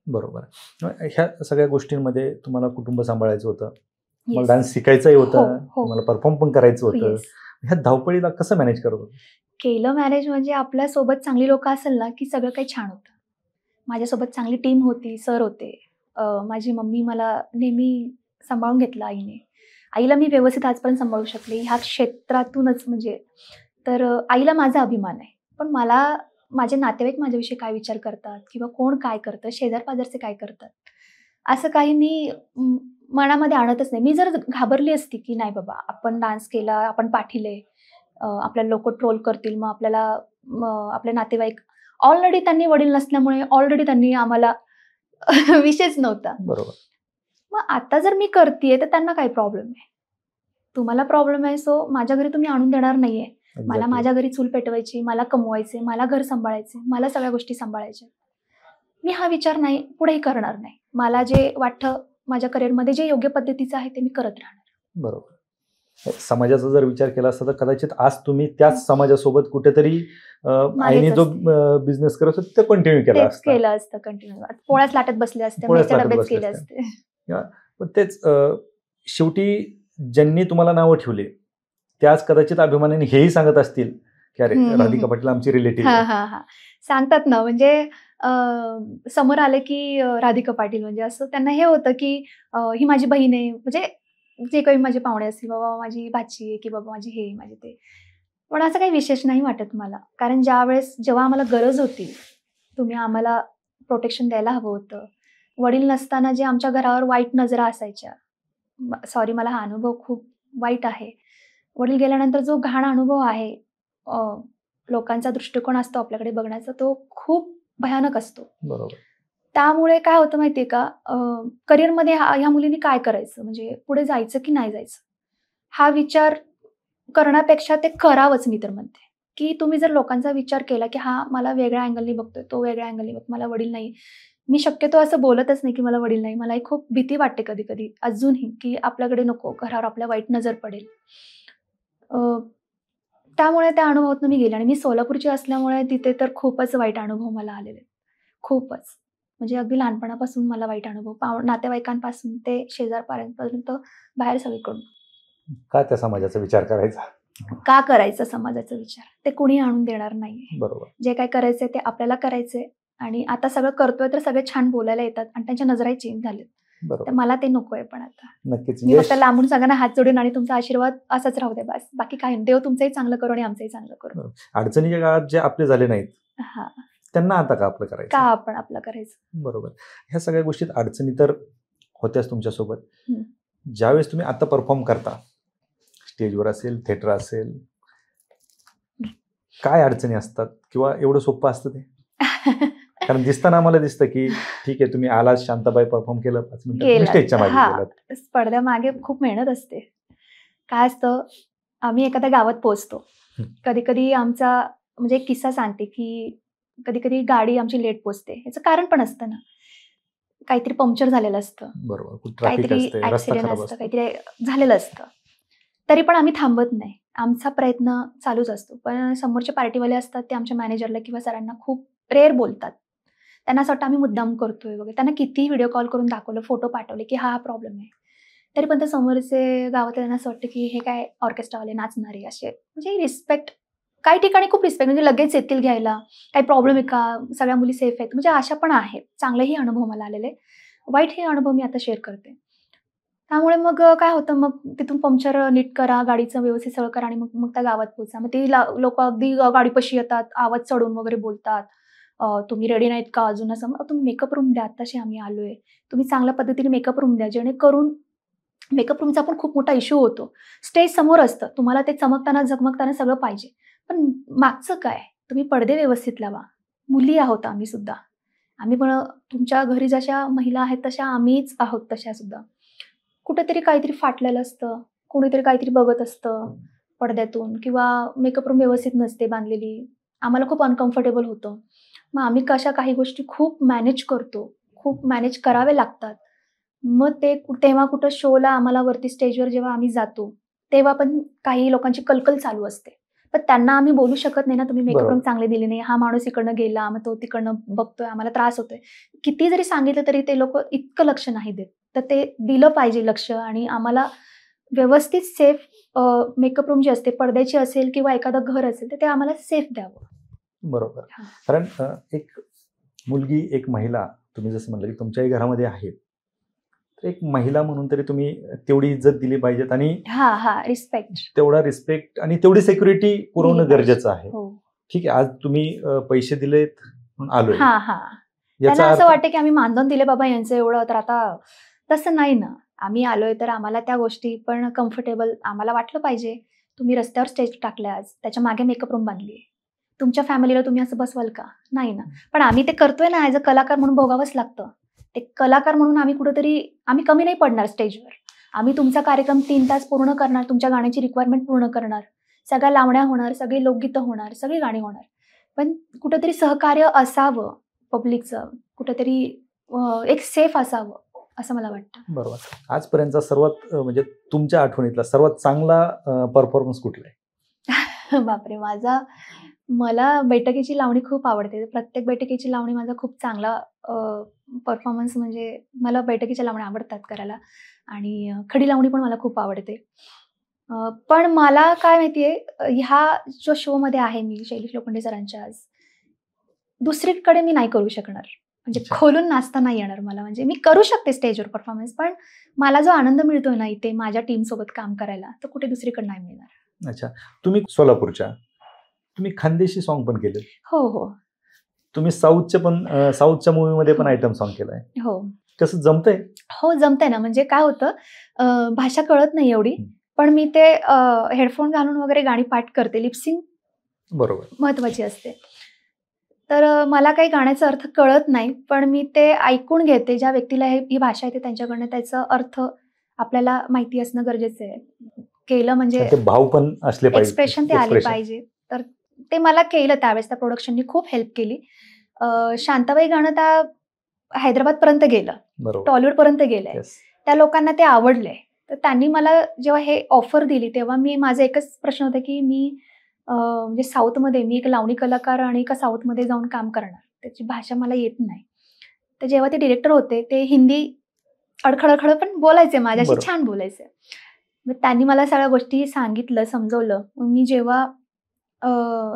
बरोबर. मग ह्या सगळ्या गोष्टींमध्ये तुम्हाला कुटुंब सांभाळायचं होतं. तुम्हाला येस. डान्स शिकायचाही होता. हो, हो. तुम्हाला परफॉर्म पण करायचं होतं. येस. ह्या धावपळीला कसं मॅनेज करत होता? केलं मॅनेज म्हणजे आपल्यासोबत चांगली लोकं असेल ना, की सगळं काही छान होतं. माझ्यासोबत चांगली टीम होती, सर होते. माझी मम्मी मला नेहमी सांभाळून घेतलं आईने. आईला मी व्यवस्थित आजपर्यंत सांभाळू शकले ह्या क्षेत्रातूनच म्हणजे. तर आईला माझा अभिमान आहे. पण मला माझे नातेवाईक माझ्याविषयी काय विचार करतात किंवा कोण काय करतं, शेजार-पाजारचे काय करतात, असं काही मी मनामध्ये आणतच नाही. मी जर घाबरली असती, की नाही बाबा आपण डान्स केला, आपण पाठीले, आपल्याला लोकं ट्रोल करतील, मग आपल्याला आपले नातेवाईक ऑलरेडी त्यांनी वडील नसल्यामुळे ऑलरेडी त्यांनी आम्हाला विषयच नव्हता. बरोबर. मग आता जर मी करतीये तर त्यांना काय प्रॉब्लेम आहे? तुम्हाला प्रॉब्लेम आहे सो माझ्या घरी तुम्ही आणून देणार नाहीये. मला एक्झॅक्टली. माझ्या घरी चूल पेटवायची, मला कमवायचे, मला घर सांभाळायचे, मला सगळ्या गोष्टी सांभाळायच्या. मी हा विचार नाही पुढेही करणार नाही. मला जे वाटतं माझ्या करिअरमध्ये जे योग्य पद्धतीचं आहे ते मी करत राहणार. बरोबर. समाजाचा जर विचार केला असता तर कदाचित आज तुम्ही त्याच समाजासोबत कुठेतरी आईने जो बिझनेस करत होता ते कंटिन्यू केला तेच असता. केलं असतं कंटिन्यू. पोळ्याच लाटत बसले असते, पोळ्याच मेसचे लाटत डबेच बसले केले असते. असते. पण तेच शेवटी ज्यांनी तुम्हाला नावं ठेवले त्याच कदाचित अभिमानाने हेही सांगत असतील की अरे राधिका पाटील आमची रिलेटिव्ह हा हा हा सांगतात ना, म्हणजे समोर आले की राधिका पाटील म्हणजे असं त्यांना हे होतं की ही माझी बहीण आहे, म्हणजे जे काही माझे पाहुणे असतील, बाबा माझी भाची आहे की बाबा माझी हे माझे ते. पण असं काही विशेष नाही वाटत मला, कारण जेव्हा आम्हाला गरज होती, तुम्ही आम्हाला प्रोटेक्शन द्यायला हवं होतं. वडील नसताना जे आमच्या घरावर वाईट नजरा असायच्या, सॉरी मला हा अनुभव खूप वाईट आहे. वडील गेल्यानंतर जो घाण अनुभव आहे, लोकांचा दृष्टिकोन असतो आपल्याकडे बघण्याचा, तो खूप भयानक असतो. बरोबर. त्यामुळे काय होतं माहितीये का, करिअरमध्ये ह्या मुलींनी काय करायचं, म्हणजे पुढे जायचं की नाही जायचं, हा विचार करण्यापेक्षा ते करावंच. मी तर म्हणते की तुम्ही जर लोकांचा विचार केला की हा मला वेगळ्या अँगलनी बघतोय, तो वेगळ्या अँगलनी बघतो, मला वडील नाही, मी शक्यतो असं बोलतच नाही की मला वडील नाही. मलाही खूप भीती वाटते कधी कधी अजूनही की आपल्याकडे नको, घरावर आपल्या वाईट नजर पडेल. त्यामुळे त्या अनुभवातून मी गेले आणि मी सोलापूरची असल्यामुळे तिथे तर खूपच वाईट अनुभव मला आलेले. खूपच. म्हणजे अगदी लहानपणापासून मला वाईट अनुभव, नातेवाईकांपासून ते शेजारपर्यंत बाहेर सगळीकडून. का त्या समाजाचा विचार करायचा? का करायचा समाजाचा विचार? ते कुणी आणून देणार नाही. बरोबर. जे काही करायचंय ते आपल्याला करायचंय आणि आता सगळं करतोय तर सगळे छान बोलायला येतात आणि त्यांच्या नजराही चेंज झालेत. तर मला ते नकोय. पण आता नक्कीच मी फक्त लांबून सगळ्यांना हात जोडेन आणि तुमचा आशीर्वाद असाच राहू दे बस. बाकी काही नाही. देव तुमचंही चांगलं करो आणि आमचंही चांगलं करो. अडचणीच्या काळात जे आपले झाले नाहीत त्यांना आता का आपलं करायचं? का आपण आपलं करायचं? बरोबर. ह्या सगळ्या गोष्टीत अडचणी तर होत्याच तुमच्यासोबत. ज्यावेळेस तुम्ही आता परफॉर्म करता, स्टेजवर असेल, थिएटर असेल, काय अडचणी असतात किंवा एवढं सोपं असतं ते? कारण दिसताना आम्हाला दिसतं की ठीक आहे, तुम्ही आलात, शांताबाई परफॉर्म केलं, 5 मिनिटात स्टेजच्या मागे गेलात. पडद्यामागे खूप मेहनत असते. काय असतं, आम्ही एखाद्या गावात पोहोचतो. कधी कधी आमचा म्हणजे एक किस्सा सांगते की कधी कधी गाडी आमची लेट पोहोचते. याचं कारण पण असतं ना, काहीतरी पंक्चर झालेलं असतं, बरोबर, काहीतरी ऍक्सिडेंट असतं, काहीतरी झालेलं असतं. तरी पण आम्ही थांबत नाही. आमचा प्रयत्न चालूच असतो. पण समोरचे पार्टीवाले असतात, ते आमच्या मॅनेजरला किंवा सरांना खूप रेअर बोलतात. त्यांना असं वाटतं आम्ही मुद्दाम करतोय वगैरे. त्यांना कितीही व्हिडिओ कॉल करून दाखवलं, फोटो पाठवले की हा प्रॉब्लेम आहे. तरी पण ते समोरचे गावातले त्यांना असं वाटतं की हे काय ऑर्केस्ट्रावाले नाचणारे असे, म्हणजे रिस्पेक्ट, काही ठिकाणी खूप रिस्पेक्ट, म्हणजे लगेच येतील घ्यायला, काही प्रॉब्लेम आहे का, सगळ्या मुली सेफ आहेत, म्हणजे अशा पण आहेत. चांगलेही अनुभव मला आलेले, वाईटही अनुभव मी आता शेअर करते. त्यामुळे मग काय होतं, मग तिथून पंक्चर नीट करा, गाडीचं व्यवस्थित सगळं करा आणि मग त्या गावात पोहोचा. मग ती लोकं अगदी गाडीपाशी येतात, आवाज चढवून वगैरे बोलतात. तुम्ही रेडी नाहीत का अजून? असं. तुम्ही मेकअप रूम द्या, आत्ताशी आम्ही आलोय. तुम्ही चांगल्या पद्धतीने मेकअप रूम द्या, जेणेकरून मेकअप रूमचा पण खूप मोठा इश्यू होतो. स्टेज समोर असतं, तुम्हाला ते चमकताना झगमगताना सगळं पाहिजे. पण मागचं काय? तुम्ही पडदे व्यवस्थित लावा. मुली आहोत आम्ही सुद्धा. आम्ही पण तुमच्या घरी जशा महिला आहेत तशा आम्हीच आहोत, तशा सुद्धा. कुठेतरी काहीतरी फाटलेलं असतं, कोणीतरी काहीतरी बघत असतं पडद्यातून किंवा मेकअप रूम व्यवस्थित नसते बांधलेली. आम्हाला खूप अनकम्फर्टेबल होतं. मग आम्ही कशा काही गोष्टी खूप मॅनेज करतो, खूप मॅनेज करावे लागतात. मग तेव्हा कुठं शोला आम्हाला वरती स्टेजवर जेव्हा आम्ही जातो, तेव्हा पण काही लोकांची कलकल चालू असते. पण त्यांना आम्ही बोलू शकत नाही ना, तुम्ही मेकअप रूम चांगले दिले नाही, हा माणूस इकडनं गेला, मग तो तिकडनं बघतोय, आम्हाला त्रास होतोय. किती जरी सांगितलं तरी ते लोकं इतकं लक्ष नाही देत. तर ते दिलं पाहिजे लक्ष आणि आम्हाला व्यवस्थित सेफ मेकअप रूम जी असते, पडद्याची असेल किंवा एखादं घर असेल, तर ते आम्हाला सेफ द्यावं. बरोबर. कारण एक मुलगी, एक महिला, तुम्ही जसं म्हणलं की तुमच्याही घरामध्ये आहे, तर एक महिला म्हणून तरी तुम्ही तेवढी इज्जत दिली पाहिजेत आणि रिस्पेक्ट, तेवढा रिस्पेक्ट आणि तेवढी सिक्युरिटी पुरवणं गरजेचं आहे. ठीक आहे, आज तुम्ही पैसे दिलेत म्हणून आलोय, त्यांना असं वाटतं की आम्ही मानधन दिले बाबा यांचं एवढं, तर आता तसं नाही ना. आम्ही आलोय तर आम्हाला त्या गोष्टी पण कम्फर्टेबल आम्हाला वाटलं पाहिजे. तुम्ही रस्त्यावर स्टेज टाकले, आज त्याच्या मागे मेकअप रूम बांधली, तुमच्या फॅमिलीला तुम्ही असं बसवाल का? नाही ना. पण आम्ही ते करतोय ना, ॲज अ कलाकार म्हणून भोगावंच लागतं. ते कलाकार म्हणून आम्ही कुठेतरी कमी नाही पडणार स्टेजवर. आम्ही तुमचा कार्यक्रम 3 तास पूर्ण करणार, तुमच्या गाण्याची रिक्वायरमेंट पूर्ण करणार, सगळ्या लावण्या होणार, सगळी लोकगीतं होणार, सगळी गाणी होणार. पण कुठेतरी सहकार्य असावं पब्लिकचं, कुठेतरी एक सेफ असावं, असं मला वाटतं. बरोबर. आजपर्यंतचा सर्वात म्हणजे तुमच्या आठवणीतला सर्वात चांगला परफॉर्मन्स कुठला आहे? बापरे! मला बैठकीची लावणी खूप आवडते. प्रत्येक बैठकीची लावणी माझा खूप चांगला परफॉर्मन्स म्हणजे मला बैठकीच्या लावण्या आवडतात करायला आणि खडी लावणी पण मला खूप आवडते. पण मला काय माहिती ह्या जो शोमध्ये आहे मी शैलेश लोखंडे सरांच्या आज, दुसरीकडे मी नाही करू शकणार. म्हणजे अच्छा. खोलून नाचता नाही येणार मला. म्हणजे मी करू शकते स्टेजवर परफॉर्मन्स, पण मला जो आनंद मिळतोय ना इथे माझ्या टीमसोबत काम करायला, तो कुठे दुसरीकडे नाही मिळणार. अच्छा. तुम्ही सोलापूरच्या. तुम्ही खानदेशी सॉन्ग पण केलेत. हो, हो. तुम्ही साऊथच्या मूव्हीमध्ये पण हो. आयटम सॉन्ग केलाय. हो. कसं जमतंय? हो, जमतंय ना. म्हणजे काय होतं भाषा कळत नाही एवढी, हं. पण मी ते हेडफोन घालून वगैरे गाणी पाठ करते. लिपसिंग बरोबर. महत्त्वाची असते. तर मला काही गाण्याचा अर्थ कळत नाही, पण मी ते ऐकून घेते. ज्या व्यक्तीला ही भाषा येते त्यांच्याकडनं त्याचा अर्थ आपल्याला माहिती असणं गरजेचं आहे. केलं म्हणजे ते भाव पण असले पाहिजे. एक्सप्रेशन ते आले पाहिजे. तर ते मला केलं त्यावेळेस त्या प्रोडक्शननी खूप हेल्प केली. शांताबाई गाणं त्या हैदराबादपर्यंत गेलं. बरोबर. टॉलिवूडपर्यंत गेलंय. येस. त्या लोकांना ते आवडलंय. तर त्यांनी मला जेव्हा हे ऑफर दिली, तेव्हा माझा एकच प्रश्न होता, की मी म्हणजे साऊथमध्ये मी एक लावणी कलाकार आणि एका साऊथमध्ये जाऊन काम करणार. त्याची भाषा मला येत नाही. तर जेव्हा ते डिरेक्टर होते, ते हिंदी अडखळ-अडखळ पण बोलायचे, माझ्याशी बरोबर. छान बोलायचे. मग त्यांनी मला सगळ्या गोष्टी सांगितलं, समजवलं. मग मी जेव्हा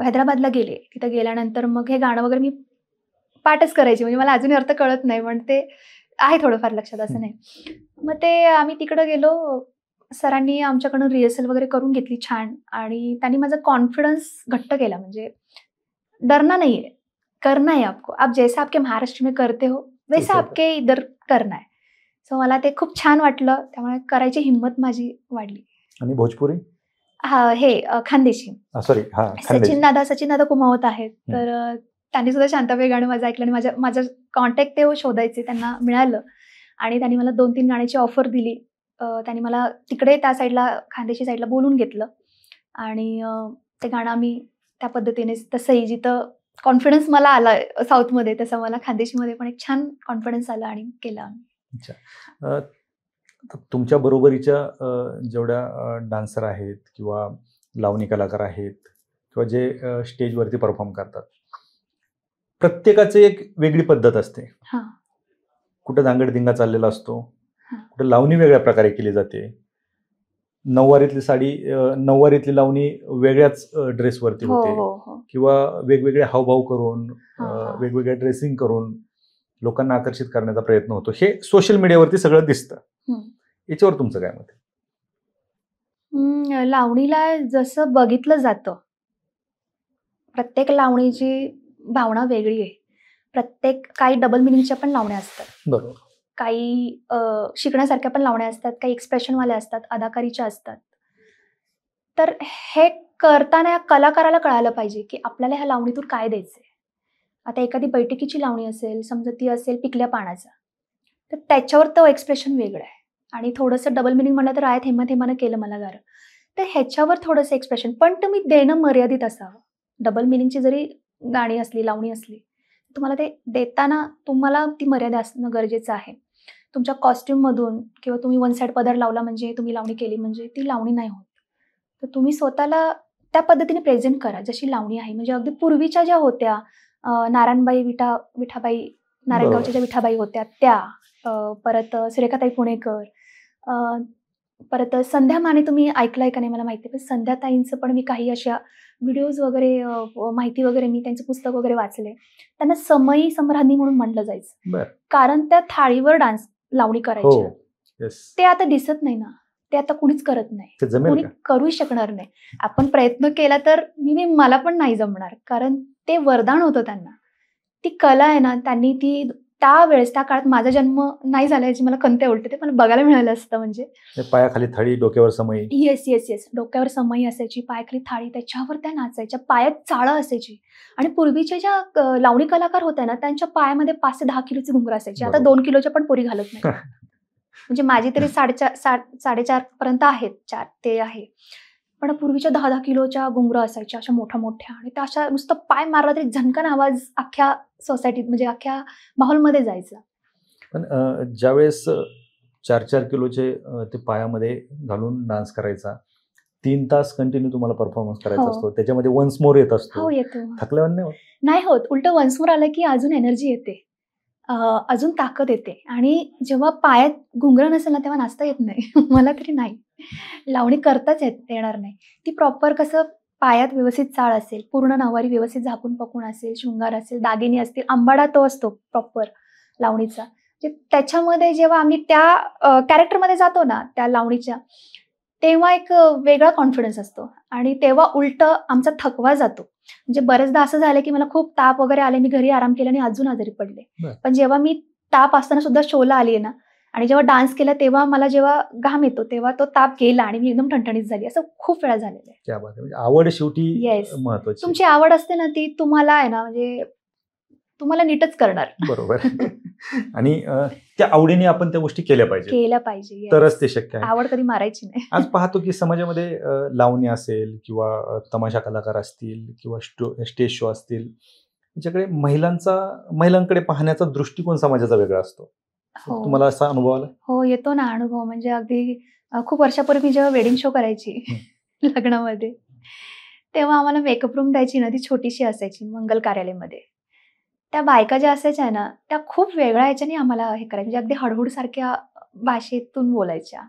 हैदराबादला गेले, तिथं गेल्यानंतर मग हे गाणं वगैरे मी पाठच करायची. म्हणजे मला अजूनही अर्थ कळत नाही, पण ते आहे थोडंफार लक्षात, असं नाही. मग ते आम्ही तिकडं गेलो. सरांनी आमच्याकडून रिहर्सल वगैरे करून घेतली छान आणि त्यांनी माझा कॉन्फिडन्स घट्ट केला. म्हणजे डरना नहीं है, करना है आपको. आप जैसा आपके महाराष्ट्र में करते हो, वैसा आपके इधर करना है. सो मला ते खूप छान वाटलं. त्यामुळे करायची हिंमत माझी वाढली. आणि भोजपुरी? हां, हे खानदेशी. सॉरी, हां, खानदेशी. सचिन दादा कुमावत आहेत. तर त्यांनी सुद्धा शांताबाई गाणं माझं ऐकलं आणि माझं कॉन्टॅक्ट ते शोधायचे, त्यांना मिळालं आणि त्यांनी मला 2-3 गाण्याची ऑफर दिली. त्यांनी मला तिकडे त्या साईडला खानदेशी साईडला बोलवून घेतलं आणि ते गाणं आम्ही त्या पद्धतीने तसंही जिथं कॉन्फिडन्स मला आला साऊथमध्ये, तसं मला खानदेशीमध्ये पण एक छान कॉन्फिडन्स आला आणि केलं आम्ही. अच्छा. तुमच्या बरोबरीच्या जेवढ्या डान्सर आहेत किंवा लावणी कलाकार आहेत किंवा जे स्टेजवरती परफॉर्म करतात, प्रत्येकाची एक वेगळी पद्धत असते. हां. कुठं धांगड-धिंगा चाललेला असतो, हां. कुठं लावणी वेगळ्या प्रकारे केली जाते. नऊवारीतली लावणी वेगळ्याच ड्रेसवरती हो, होते हो, हो. किंवा वेगवेगळे हावभाव करून हां. वेगवेगळ्या ड्रेसिंग करून लोकांना आकर्षित करण्याचा प्रयत्न होतो. हे सोशल मीडियावरती सगळं दिसतं. याच्यावर तुमचं काय मत आहे? लावणीला जसं बघितलं जातं, प्रत्येक लावणीची भावना वेगळी आहे. काही डबल मिनिंगच्या पण लावण्या असतात. बरोबर. काही शिकण्यासारख्या पण लावण्या असतात, काही एक्सप्रेशनवाल्या असतात, अदाकारीच्या असतात. तर हे करताना या कलाकाराला कळायला पाहिजे, की आपल्याला ह्या लावणीतून काय द्यायचंय. आता एखादी बैठकीची लावणी असेल, समजा ती असेल पिकल्या पानाचा, तर त्याच्यावर तो एक्सप्रेशन वेगळं आहे आणि थोडंसं डबल मिनिंग म्हटलं तर "आय थेंबा थेंबानं केलं मला गारं." तर ह्याच्यावर थोडंसं एक्सप्रेशन, पण तुम्ही देणं मर्यादित असावं. डबल मिनिंगची जरी गाणी असली, लावणी असली, तुम्हाला ते देताना तुम्हाला ती मर्यादा असणं गरजेचं आहे. तुमच्या कॉस्ट्यूममधून किंवा तुम्ही वन साइड पदर लावला म्हणजे तुम्ही लावणी केली म्हणजे ती लावणी नाही होत. तर तुम्ही स्वतःला त्या पद्धतीने प्रेझेंट करा, जशी लावणी आहे. म्हणजे अगदी पूर्वीच्या ज्या होत्या नारायणबाई, विठाबाई, नारायणगावच्या ज्या विठाबाई होत्या त्या, परत सुरेखाताई पुणेकर, अ, परत संध्या माने तुम्ही ऐकलंय का नाही मला माहिती नाही. पण संध्याताईंचं पण मी काही अशा व्हिडिओज वगैरे माहिती वगैरे मी त्यांचं पुस्तक वगैरे वाचले. त्यांना समयी सम्राज्ञी म्हणून म्हटलं जायचं. कारण त्या थाळीवर लावणी करायच्या. ते आता दिसत नाही ना. ते आता कुणीच करत नाही. कुणी करूही शकणार नाही. आपण प्रयत्न केला तर मला पण नाही जमणार. कारण ते वरदान होतं त्यांना. ती कला आहे ना, त्यांनी ती त्यावेळेस त्या काळात माझा जन्म नाही झाला याची मला खंत आहे उलट. ते मला बघायला मिळालं असतं म्हणजे. पायाखाली थाळी, डोक्यावर समई. येस. डोक्यावर समई असायची, पायाखाली थाळी, त्याच्यावर त्या नाचायच्या. पायात चाळं असायची आणि पूर्वीच्या ज्या लावणी कलाकार होत्या ना, त्यांच्या पायामध्ये 5 ते 10 किलोची घुंगरं असायची. आता 2 किलोच्या पण पोरी घालत नाही. म्हणजे माझी तरी 4.5 पर्यंत आहेत. 4 ते आहे. पण पूर्वीच्या 10-10 किलोच्या घुंगरं असायच्या अशा मोठ्या-मोठ्या आणि त्या अशा नुसतं पाय मारला तरी झणकन आवाज अख्ख्या सोसायटीत म्हणजे अख्ख्या माहोलमध्ये जायचा. पण ज्यावेळेस 4-4 किलोचे ते पायामध्ये घालून डान्स करायचा, 3 तास कंटिन्यू तुम्हाला परफॉर्मन्स करायचा हो. असतो, त्याच्यामध्ये वन्स मोर येत असतो, हो, येतो. थकल्यावर नाही होत? नाही होत. उलटं वन्स मोर आलं की अजून एनर्जी येते. अजून ताकद येते आणि जेव्हा पायात घुंगरं नसेल ना, तेव्हा नाचता येत नाही. मला तरी नाही. लावणी करताच येणार नाही. ती प्रॉपर कसं पायात व्यवस्थित चाळ असेल, पूर्ण नऊवारी व्यवस्थित झाकून पकून असेल, शृंगार असेल, दागिने असतील, अंबाडा तो असतो प्रॉपर लावणीचा. त्याच्यामध्ये जेव्हा आम्ही त्या कॅरेक्टरमध्ये जातो ना, त्या लावणीच्या, तेव्हा एक वेगळा कॉन्फिडन्स असतो आणि तेव्हा उलटं आमचा थकवा जातो. म्हणजे बरेचदा असं झालं की मला खूप ताप वगैरे आले, मी घरी आराम केला आणि अजून आजारी पडले. बरं. पण जेव्हा मी ताप असताना सुद्धा शोला आली आहे ना आणि जेव्हा डान्स केला तेव्हा मला जेव्हा घाम येतो तेव्हा तो ताप गेला आणि मी एकदम ठणठणीत झाली. असं खूप वेळा झालेलं आहे. क्या बात आहे. म्हणजे आवड शेवटी येस. महत्वाची. तुमची आवड असते ना, ती तुम्हाला आहे ना, म्हणजे तुम्हाला नीटच करणार. बरोबर. आणि त्या आवडीने आपण त्या गोष्टी केल्या पाहिजे, केल्या पाहिजे. yes. तरच ते शक्य आहे. आवड कधी मारायची नाही. आज पाहतो की समाजामध्ये लावणी असेल किंवा तमाशा कलाकार असतील किंवा स्टेज शो असतील, याच्याकडे महिलांकडे पाहण्याचा दृष्टिकोन समाजाचा वेगळा असतो. हो. तुम्हाला असा अनुभव आला? हो, येतो ना अनुभव. म्हणजे अगदी खूप वर्षापूर्वी मी जेव्हा वेडिंग शो करायची लग्नामध्ये, तेव्हा आम्हाला मेकअप रूम द्यायची ना, ती छोटीशी असायची मंगल कार्यालयमध्ये. त्या बायका ज्या असायच्या ना, त्या खूप वेगळ्या ह्याच्याने आम्हाला हे करायच्या. म्हणजे अगदी हळहुडसारख्या भाषेतून बोलायच्या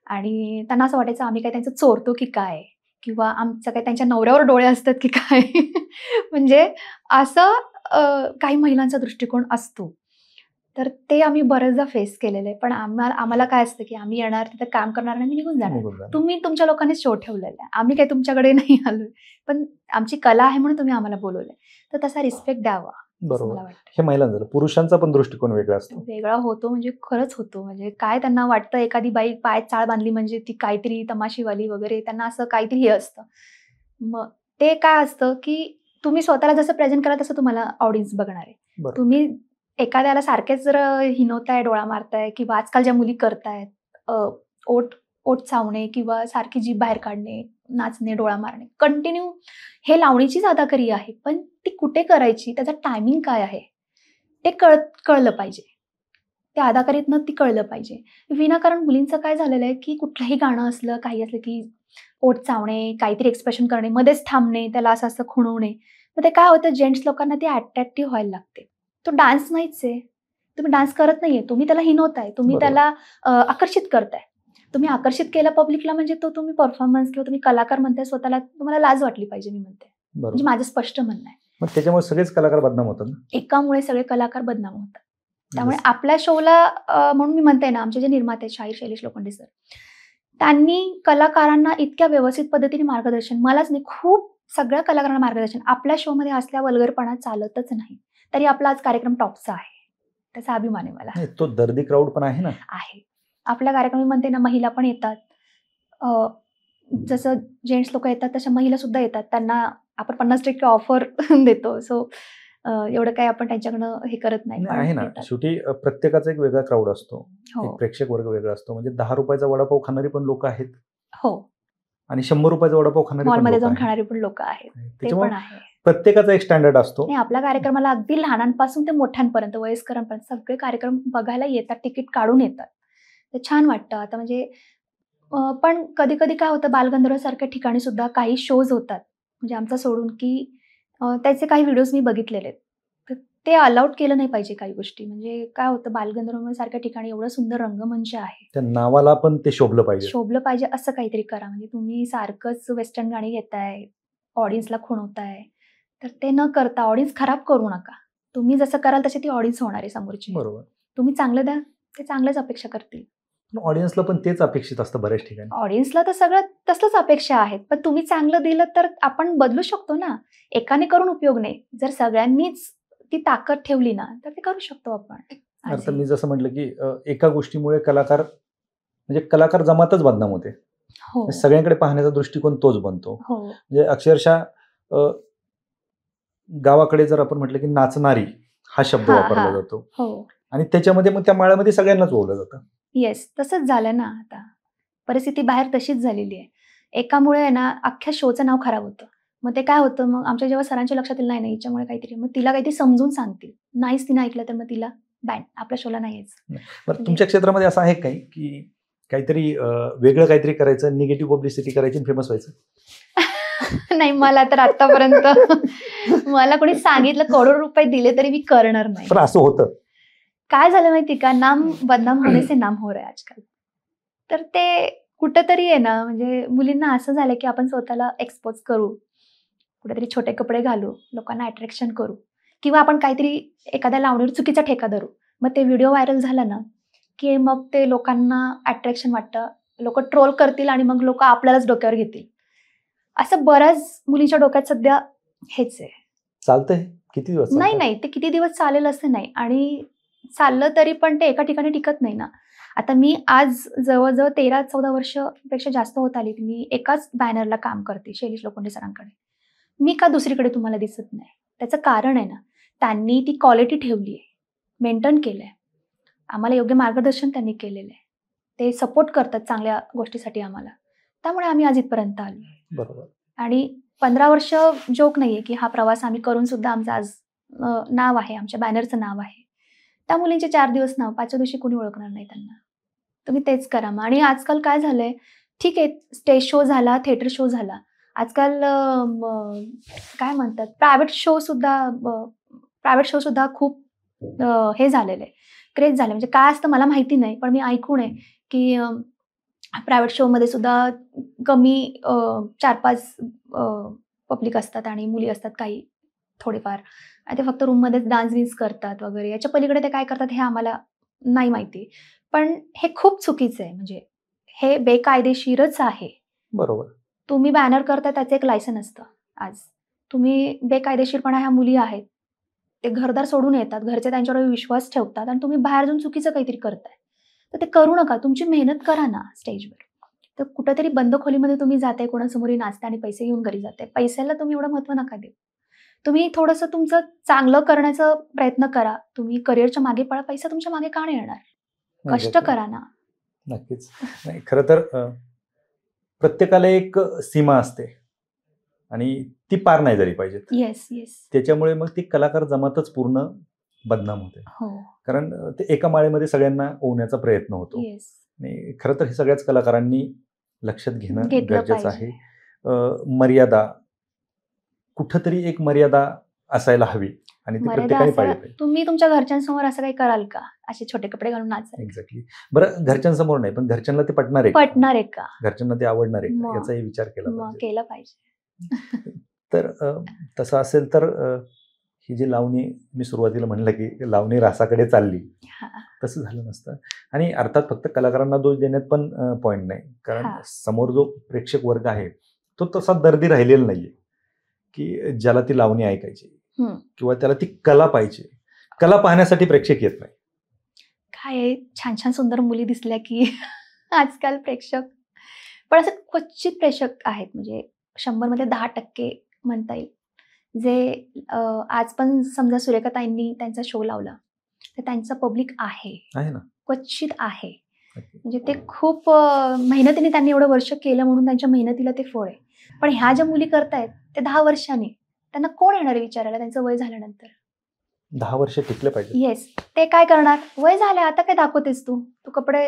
आणि त्यांना असं वाटायचं आम्ही काय त्यांचं चोरतो की काय? किंवा आमचं काय त्यांच्या नवऱ्यावर डोळे असतात की काय? म्हणजे असं काही महिलांचा दृष्टिकोन असतो. तर ते आम्ही बरेचदा फेस केलेलं आहे. पण आम्हाला काय असतं की आम्ही येणार, तिथं काम करणार आणि निघून जाणार. तुम्ही तुमच्या लोकांनीच शो ठेवलेला आहे. आम्ही काही तुमच्याकडे नाही आलोय. पण आमची कला आहे म्हणून तुम्ही आम्हाला बोलवलंय. तर तसा रिस्पेक्ट द्यावा. बरोबर. हे महिलांचा. पुरुषांचा पण दृष्टिकोन वेगळा असतो. वेगळा होतो म्हणजे खरंच होतो. म्हणजे काय त्यांना वाटतं एखादी बाई पायात चाळ बांधली म्हणजे ती काहीतरी तमाशीवाली वगैरे, त्यांना असं काहीतरी हे असतं. मग ते काय असतं की तुम्ही स्वतःला जसं प्रेझेंट करा तसं तुम्हाला ऑडियन्स बघणार आहे. बरोबर. तुम्ही एखाद्याला सारखेच जर हिनवताय, डोळा मारताय किंवा आजकाल ज्या मुली करतायत ओठ चावणे किंवा सारखी जीभ बाहेर काढणे, नाचणे, डोळा मारणे, कंटिन्यू हे लावणीचीच अदाकारी आहे. पण ती कुठे करायची, त्याचा टायमिंग काय आहे ते कळलं पाहिजे. त्या अदाकारीतनं ती कळलं पाहिजे. विनाकारण मुलींचं काय झालेलं आहे की कुठलंही गाणं असलं, काही असलं की ओठ चावणे, काहीतरी एक्सप्रेशन करणे, मध्येच थांबणे, त्याला असं असं खुणवणे. मग ते काय होतं, जेंट्स लोकांना ते अट्रॅक्टिव्ह व्हायला लागते. तो डान्स नाहीच आहे. तुम्ही डान्स करत नाहीये, तुम्ही त्याला हिनवताय, तुम्ही बरोबर. त्याला आकर्षित करताय. तुम्ही आकर्षित केलं पब्लिकला म्हणजे तो तुम्ही परफॉर्मन्स किंवा तुम्ही कलाकार म्हणताय स्वतःला, तुम्हाला लाज वाटली पाहिजे मी म्हणते. म्हणजे बरोबर. माझं स्पष्ट म्हणणं आहे. मग त्याच्यामुळे सगळेच कलाकार बदनाम होतात ना? एकामुळे सगळे कलाकार बदनाम होतात. त्यामुळे आपल्या शोला म्हणून मी म्हणते ना, आमचे जे निर्माते शाहीर शैलेश लोखंडे सर, त्यांनी कलाकारांना इतक्या व्यवस्थित पद्धतीने मार्गदर्शन, मलाच नाही खूप सगळ्या कलाकारांना मार्गदर्शन, आपल्या शोमध्ये असल्या वल्गरपणा चालतच नाही. तरी आपला आज कार्यक्रम टॉपचा आहे. त्याचा अभिमान आहे मला. नाही, तो दर्दी क्राऊड पण आहे ना. आहे. आपल्या कार्यक्रम मी म्हणते ना, महिला पण येतात. जसं जेंट्स लोक येतात तशा महिला सुद्धा येतात. त्यांना आपण 50% ऑफर देतो. सो एवढं काही आपण त्यांच्याकडनं हे करत नाही. आहे ना, शेवटी प्रत्येकाचा एक वेगळा क्राऊड असतो. हो. एक प्रेक्षक वर्ग वेगळा असतो. म्हणजे 10 रुपयाचा वडापाव खाणारी पण लोक आहेत. हो. आणि 100 रुपयाचा वडापाव खाणारी पण मॉलमध्ये लोक जाऊन आहेत. खाणारी पण लोक आहेत. ते त्याच्यामुळे पण आहे. प्रत्येकाचा एक स्टँडर्ड असतो. नाही, आपल्या कार्यक्रमाला अगदी लहानांपासून ते मोठ्यांपर्यंत, वयस्करांपर्यंत सगळे कार्यक्रम बघायला येतात, तिकीट काढून येतात. ते छान वाटतं. आता म्हणजे पण कधी-कधी काय होतं, बालगंधर्वसारख्या ठिकाणी सुद्धा काही शोज होतात. म्हणजे आमचा सोडून की त्याचे काही व्हिडिओज मी बघितलेले आहेत. तर ते अलाउड केलं नाही पाहिजे काही गोष्टी. म्हणजे काय होतं, बालगंधर्वसारख्या ठिकाणी एवढं सुंदर रंगमंच आहे. त्या नावाला पण ते शोभलं पाहिजे. शोभलं पाहिजे असं काहीतरी करा. म्हणजे तुम्ही सारखंच वेस्टर्न गाणी घेताय, ऑडियन्सला खुणवताय. तर ते न करता ऑडियन्स खराब करू नका. तुम्ही जसं कराल तशी ती ऑडियन्स होणार आहे समोरची. बरोबर. तुम्ही चांगलं द्या, ते चांगलंच अपेक्षा करतील. ऑडियन्सला पण तेच अपेक्षित असतं बऱ्याच ठिकाणी. ऑडियन्सला तर सगळं तसलंच अपेक्षा आहेत. पण तुम्ही चांगलं दिलं तर आपण बदलू शकतो ना. एकाने करून उपयोग नाही. जर सगळ्यांनीच ती ताकद ठेवली ना, तर ते करू शकतो आपण. आता मी जसं म्हटलं की एका गोष्टीमुळे कलाकार जमातच बदनाम होते. हो. सगळ्यांकडे पाहण्याचा दृष्टिकोन तोच बनतो. हो. म्हणजे अक्षरशः गावाकडे जर आपण म्हटलं की नाचणारी हा शब्द वापरला जातो. हो. आणि त्याच्यामध्ये मग त्या माळ्यामध्ये सगळ्यांनाच ओवलं जातं. येस, तसंच झालं ना आता. परिस्थिती बाहेर तशीच झालेली आहे. एकामुळे आहे ना अख्ख्या शोचं नाव खराब होतं. मग ते काय होतं, मग आमच्या जेव्हा सरांच्या लक्षात येईल, नाही हिच्यामुळे काहीतरी, मग तिला काहीतरी समजून सांगतील. नाहीच तिनं ऐकलं तर मग तिला बॅन, आपल्या शोला नाही यायचं. बरं, तुमच्या क्षेत्रामध्ये असं आहे काही की काहीतरी वेगळं काहीतरी करायचं, निगेटिव्ह पब्लिसिटी करायची, फेमस व्हायचं? नाही, मला तर आतापर्यंत मला कोणी सांगितलं करोड रुपये दिले तरी मी करणार नाही. पण असं होतं. काय झालं माहिती का, नाम बदनाम होणे से नाम हो रहा है आजकाल. तर ते कुठंतरी आहे ना, म्हणजे मुलींना असं झालं की आपण स्वतःला एक्सपोज करू, कुठेतरी छोटे कपडे घालू, लोकांना अट्रॅक्शन करू, किंवा आपण काहीतरी एखाद्या लावणीवर चुकीचा ठेका धरू. मग ते व्हिडिओ व्हायरल झाला ना, की मग ते लोकांना अट्रॅक्शन वाटतं, लोक ट्रोल करतील आणि मग लोक आपल्यालाच डोक्यावर घेतील. असं बऱ्याच मुलींच्या डोक्यात सध्या हेच आहे. चालतंय किती दिवस? नाही, ते किती दिवस चालेल असं नाही, आणि चाललं तरी पण ते एका ठिकाणी टिकत नाही ना. आता मी आज जवळजवळ 13-14 वर्षपेक्षा जास्त होत आली मी एकाच बॅनरला काम करते, शैलेश लोखंडे सरांकडे. मी का दुसरीकडे तुम्हाला दिसत नाही? त्याचं कारण आहे ना, त्यांनी ती क्वालिटी ठेवली आहे, मेंटेन केलंय, आम्हाला योग्य मार्गदर्शन त्यांनी केलेलं आहे, ते सपोर्ट करतात चांगल्या गोष्टीसाठी आम्हाला, त्यामुळे आम्ही आज इथपर्यंत आलो. बरोबर. आणि 15 वर्ष जोक नाहीये की हा प्रवास आम्ही करून सुद्धा आमचं आज नाव आहे, आमच्या बॅनरचं नाव आहे. त्या मुलींचे 4 दिवस नाव, 5व्या दिवशी कोणी ओळखणार नाही त्यांना. तुम्ही तेच करा मग. आणि आजकाल काय झालंय, ठीक आहे स्टेज शो झाला, थिएटर शो झाला, आजकाल काय म्हणतात प्रायव्हेट शो सुद्धा खूप हे झालेलं आहे, क्रेज झालं. म्हणजे काय असतं मला माहिती नाही, पण मी ऐकून आहे की प्रायव्हेट शोमध्ये सुद्धा कमी 4-5 पब्लिक असतात आणि मुली असतात काही थोडेफार, आणि ते फक्त रूममध्येच डान्स बिन्स करतात वगैरे. याच्या पलीकडे ते काय करतात हे आम्हाला नाही माहिती, पण हे खूप चुकीचं आहे. म्हणजे हे बेकायदेशीरच आहे. बरोबर. तुम्ही बॅनर करताय त्याचं एक लायसन असतं. आज तुम्ही बेकायदेशीरपणा, ह्या मुली आहेत, ते घरदार सोडून येतात, घरचे त्यांच्यावर विश्वास ठेवतात आणि तुम्ही बाहेर जाऊन चुकीचं काहीतरी करताय. तर ते करू नका. तुमची मेहनत करा ना स्टेजवर. तर कुठेतरी बंद खोलीमध्ये तुम्ही जाताय, कोणासमोरही नाचताय आणि पैसे घेऊन घरी जाताय, पैशाला तुम्ही एवढं महत्त्व नका देऊ. तुम्ही थोडंसं तुमचं चांगलं करण्याचा प्रयत्न करा. तुम्ही करिअरच्या मागे पळा, पैसा तुमच्या मागे का नाही येणार? कष्ट करा ना. नक्कीच. नाही, खरं तर प्रत्येकाला एक सीमा असते आणि ती पार नाही झाली पाहिजे. येस. त्याच्यामुळे मग ती कलाकार जमातच पूर्ण बदनाम होते. हो. कारण ते एका माळेमध्ये सगळ्यांना ओवण्याचा प्रयत्न होतो. येस. आणि खरं तर हे सगळ्याच कलाकारांनी लक्षात घेणं गरजेचं आहे. पाहिजे. मर्यादा, कुठंतरी एक मर्यादा असायला हवी आणि ती मर्यादा प्रत्येकाने असायला, पाहिजे. तुम्ही तुमच्या घरच्यांसमोर असं काही कराल का? असे छोटे कपडे घालून नाचाल? एक्झॅक्टली. बरं, घरच्यांसमोर नाही, पण घरच्यांना ते पटणार आहे का? पटणार आहे का? घरच्यांना ते आवडणार आहे का? मग. याचाही विचार केला मग पाहिजे. केलं पाहिजे. तर तसं असेल तर ही जी लावणी, मी सुरुवातीला म्हणलं की लावणी रासाकडे चालली, हा. तसं झालं नसतं. आणि अर्थात फक्त कलाकारांना दोष देण्यात पण पॉईंट नाही, कारण हा. समोर जो प्रेक्षक वर्ग आहे तो तसा दर्दी राहिलेला नाहीये की ज्याला ती लावणी ऐकायची किंवा त्याला ती कला पाहिजे. कला पाहण्यासाठी प्रेक्षक येत नाही. काय छान छान सुंदर मुली दिसल्या की आजकाल प्रेक्षक, पण असं क्वचित प्रेक्षक आहेत, म्हणजे 100 मध्ये 10% म्हणता येईल, जे आज पण समजा सुरेखाताईंनी त्यांचा शो लावला तर त्यांचं पब्लिक आहे ना, क्वचित आहे. म्हणजे ते खूप मेहनतीने त्यांनी एवढं वर्ष केलं म्हणून त्यांच्या मेहनतीला ते फळ आहे. पण ह्या ज्या मुली करतायत ते 10 वर्षांनी, त्यांना कोण येणार आहे विचारायला त्यांचं वय झाल्यानंतर? 10 वर्ष टिकले पाहिजे. येस. ते काय करणार, वय झालं आता काय दाखवतेस तू कपडे,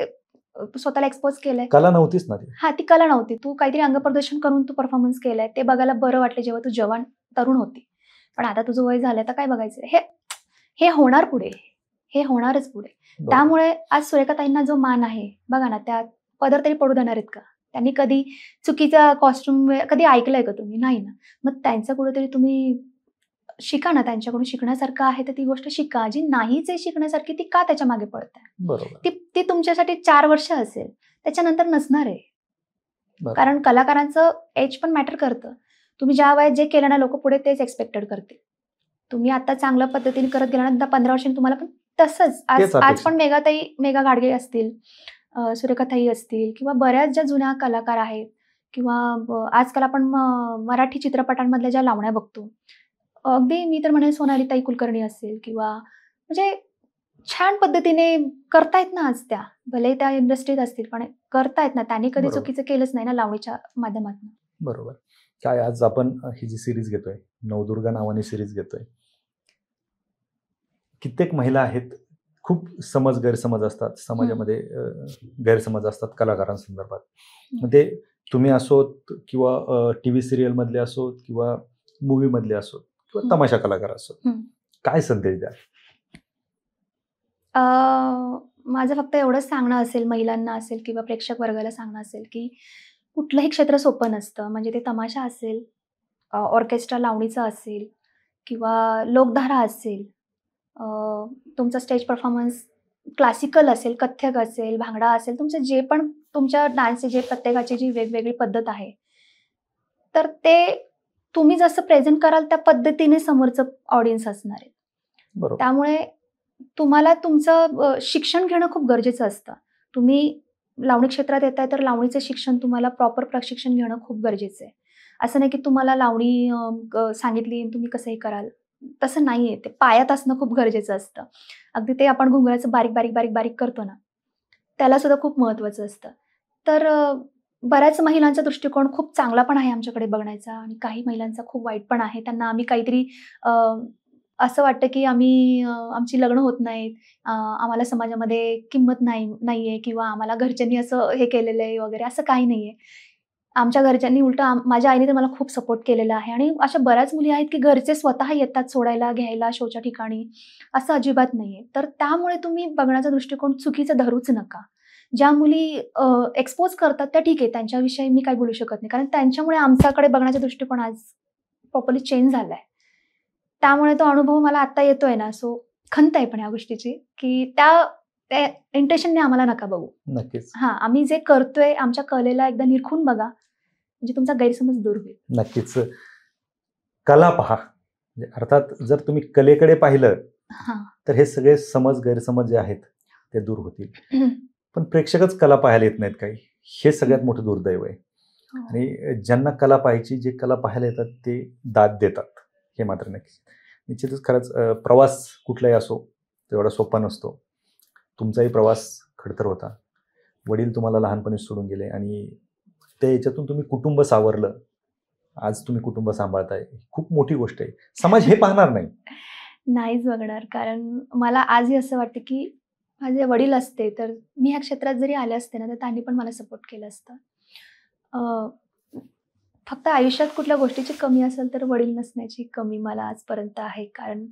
तू स्वतःला एक्सपोज केलंय. कला नव्हतीच ना ती. हा, ती कला नव्हती. तू काहीतरी अंगप्रदर्शन करून तू परफॉर्मन्स केलाय, ते बघायला बरं वाटलं जेव्हा तू जवान तरुण होती. पण आता तुझं वय झालंय तर काय बघायचं? हे होणार पुढे, हे होणारच पुढे. त्यामुळे आज सुरेखाताईंना जो मान आहे बघा ना, त्या पदर तरी पडू देणार आहेत का? त्यांनी कधी चुकीचा कॉस्ट्युम कधी ऐकलंय का तुम्ही? नाही ना. मग त्यांचं कुठेतरी तुम्ही शिका ना, त्यांच्याकडून शिकण्यासारखं आहे तर ती गोष्ट शिका. जी नाहीच आहे शिकण्यासारखी ती का त्याच्या मागे पडताय? बरोबर. ती तुमच्यासाठी 4 वर्ष असेल, त्याच्यानंतर नसणार आहे. कारण कलाकारांचं एज पण मॅटर करतं. तुम्ही ज्या वयात जे केलं ना, लोक पुढे तेच एक्सपेक्टेड करतील. तुम्ही आता चांगल्या पद्धतीने करत गेल्यानंतर 15 वर्षांनी तुम्हाला पण तसंच. आज पण मेघा घाडगे असतील, सुरेखाताई असतील, किंवा बऱ्याच ज्या जुन्या कलाकार आहेत, किंवा आजकाल आपण मराठी चित्रपटांमधल्या ज्या लावण्या बघतो, अगदी मी तर म्हणेन सोनालीताई कुलकर्णी असेल, किंवा म्हणजे छान पद्धतीने करतायत ना आज त्या, भले त्या इंडस्ट्रीत असतील पण करतायत ना, त्यांनी कधी चुकीचं केलंच नाही ना लावणीच्या माध्यमातून. बरोबर. काय आज आपण ही जी सिरीज घेतोय, नवदुर्गा नावाने सिरीज घेतोय, कित्येक महिला आहेत खूप समज गैरसमज असतात समाजामध्ये, गैरसमज असतात कलाकारांसंदर्भात. मग ते तुम्ही असोत किंवा टीव्ही सिरियल मधले असोत किंवा मूवी मधले असोत किंवा तमाशा कलाकार असोत, काय संदेश द्याल? माझं फक्त एवढंच सांगणं असेल, महिलांना असेल किंवा प्रेक्षक वर्गाला सांगणं असेल, की कुठलंही क्षेत्र सोपं नसतं. म्हणजे ते तमाशा असेल, ऑर्केस्ट्रा लावणीचा असेल किंवा लोकधारा असेल, तुमचा स्टेज परफॉर्मन्स क्लासिकल असेल, कथ्थक असेल, भांगडा असेल, तुमचं जे पण तुमच्या डान्सची जे प्रत्येकाची जी वेगवेगळी पद्धत आहे, तर ते तुम्ही जसं प्रेझेंट कराल त्या पद्धतीने समोरचं ऑडियन्स असणार आहे. बरोबर. त्यामुळे तुम्हाला तुमचं शिक्षण घेणं खूप गरजेचं असतं. तुम्ही लावणी क्षेत्रात येताय तर लावणीचं शिक्षण तुम्हाला प्रॉपर प्रशिक्षण घेणं खूप गरजेचं आहे. असं नाही की तुम्हाला लावणी सांगितली आणि तुम्ही कसंही कराल, तसं नाहीये. ते पायात असणं खूप गरजेचं असतं. अगदी ते आपण घुंगराचं बारीक करतो ना, त्याला सुद्धा खूप महत्त्वाचं असतं. तर बऱ्याच महिलांचा दृष्टिकोन खूप चांगला पण आहे आमच्याकडे बघण्याचा आणि काही महिलांचा खूप वाईट पण आहे. त्यांना आम्ही काहीतरी असं वाटतं की आमची लग्न होत नाहीत, आम्हाला समाजामध्ये किंमत नाहीये किंवा आम्हाला घरच्यांनी असं हे केलेलं आहे वगैरे, असं काही नाहीये. आमच्या घरच्यांनी उलटं माझ्या आईने तर मला खूप सपोर्ट केलेला आहे आणि अशा बऱ्याच मुली आहेत की घरचे स्वतः येतात सोडायला, घ्यायला शोच्या ठिकाणी, असं अजिबात नाहीये. तर त्यामुळे तुम्ही बघण्याचा दृष्टिकोन चुकीचा धरूच नका. ज्या मुली एक्सपोज करतात त्या ठीक आहे, त्यांच्याविषयी मी काही बोलू शकत नाही. कारण त्यांच्यामुळे आमच्याकडे बघण्याचा दृष्टिकोन आज प्रॉपरली चेंज झालाय. त्यामुळे तो अनुभव मला आता येतोय ना, सो खंत आहे पण या गोष्टीची, की त्या इंटेन्शनने आम्हाला नका बघू. नक्कीच. आम्ही जे करतोय आमच्या कलेला एकदा निरखून बघा, म्हणजे तुमचा गैरसमज दूर होईल. नक्कीच. कला पहा. म्हणजे अर्थात जर तुम्ही कलेकडे पाहिलं तर हे सगळे समज गैरसमज जे आहेत ते दूर होतील. पण प्रेक्षकच कला पाहायला येत नाहीत काही, हे सगळ्यात मोठं दुर्दैव आहे. आणि ज्यांना कला पाहायची, जे कला पाहायला येतात ते दाद देतात, हे मात्र नक्की. निश्चितच खरंच प्रवास कुठलाही असो तेवढा सोपा नसतो. तुमचाही प्रवास खडतर होता. वडील तुम्हाला लहानपणी सोडून गेले आणि ते याच्यातून तुम्ही कुटुंब सावरलं. आज तुम्ही कुटुंब सांभाळताय, खूप मोठी गोष्ट आहे. समाज हे पाहणार नाही. नाहीच बघणार. कारण मला आजही असं वाटतं की माझे वडील असते तर मी ह्या क्षेत्रात जरी आले असते ना, तर त्यांनी पण मला सपोर्ट केलं असतं. फक्त आयुष्यात कुठल्या गोष्टीची कमी असेल तर वडील नसण्याची कमी मला आजपर्यंत आहे. कारण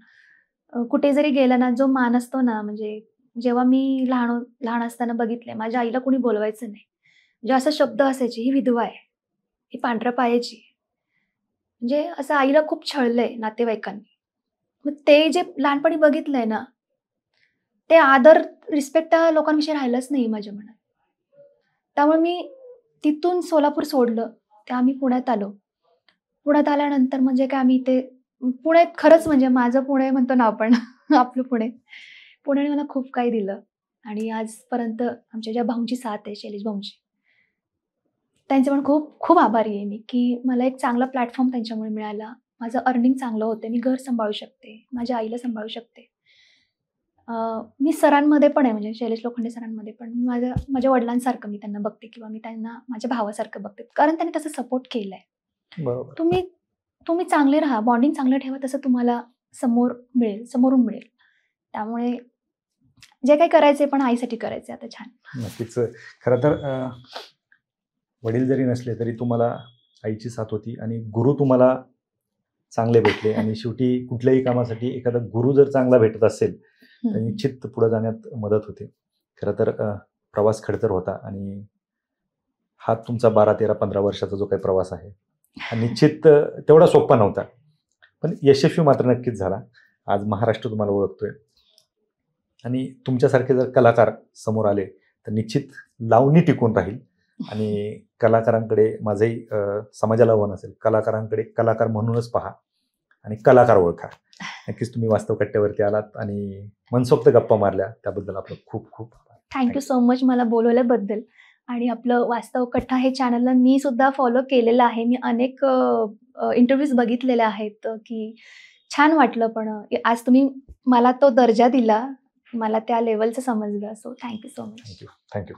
कुठे जरी गेलं ना, जो मान असतो ना, म्हणजे जेव्हा मी लहान असताना बघितलंय, माझ्या आईला कोणी बोलवायचं नाही. म्हणजे असा शब्द असायचे, ही विधवा आहे, ही पांढऱ्या पायाची. म्हणजे असं आईला खूप छळलंय नातेवाईकांनी. मग ते जे लहानपणी बघितलंय ना, ते आदर, रिस्पेक्ट त्या लोकांविषयी राहिलंच नाही माझ्या मनात. त्यामुळे मी तिथून सोलापूर सोडलं, ते आम्ही पुण्यात आलो. पुण्यात आल्यानंतर म्हणजे काय आम्ही ते पुण्यात खरंच म्हणजे माझं पुणे म्हणतो ना आपण आपलं पुणे. पुण्याने मला खूप काही दिलं आणि आजपर्यंत आमच्या ज्या भाऊंची साथ आहे, शैलेश भाऊंची, त्यांचे पण खूप खूप आभारी आहे मी, की मला एक चांगला प्लॅटफॉर्म त्यांच्यामुळे मिळाला. माझं अर्निंग चांगलं होतं. मी घर सांभाळू शकते, माझ्या आईला सांभाळू शकते. मी सरांमध्ये पण आहे, म्हणजे शैलेश लोखंडे सरांमध्ये पण माझ्या वडिलांसारखं मी त्यांना बघते किंवा मी त्यांना माझ्या भावासारखं बघते. कारण त्यांनी तसं सपोर्ट केलंय. बरोबर. तुम्ही चांगले राहा, बॉन्डिंग चांगलं ठेवा, तसं तुम्हाला समोरून मिळेल. त्यामुळे जे काही करायचंय पण आईसाठी करायचंय आता छान. नक्कीच. खरं तर वडील जरी नसले तरी तुम्हाला आईची साथ होती आणि गुरु तुम्हाला चांगले भेटले आणि शेवटी कुठल्याही कामासाठी एखादा गुरु जर चांगला भेटत असेल तर निश्चित पुढे जाण्यात मदत होते. खरं तर प्रवास खडतर होता आणि हा तुमचा 12, 13, 15 वर्षाचा जो काही प्रवास आहे हा निश्चित तेवढा सोपा नव्हता, पण यशस्वी मात्र नक्कीच झाला. आज महाराष्ट्र तुम्हाला ओळखतोय आणि तुमच्यासारखे जर कलाकार समोर आले तर निश्चित लावणी टिकून राहील. आणि कलाकारांकडे माझंही समाजाला आव्हान असेल, कलाकारांकडे कलाकार म्हणूनच पहा आणि कलाकार ओळखा. नक्कीच तुम्ही वास्तव कट्ट्यावरती आलात आणि मनसोक्त गप्पा मारल्या, त्याबद्दल आपलं खूप खूप आभार. थँक्यू सो मच मला बोलवल्याबद्दल. आणि आपलं वास्तव कट्टा हे चॅनलला मी सुद्धा फॉलो केलेलं आहे. मी अनेक इंटरव्ह्यूज बघितलेले आहेत की छान वाटलं. पण आज तुम्ही मला तो दर्जा दिला, मला त्या लेवलचं समजलं. So thank you so much. Thank you.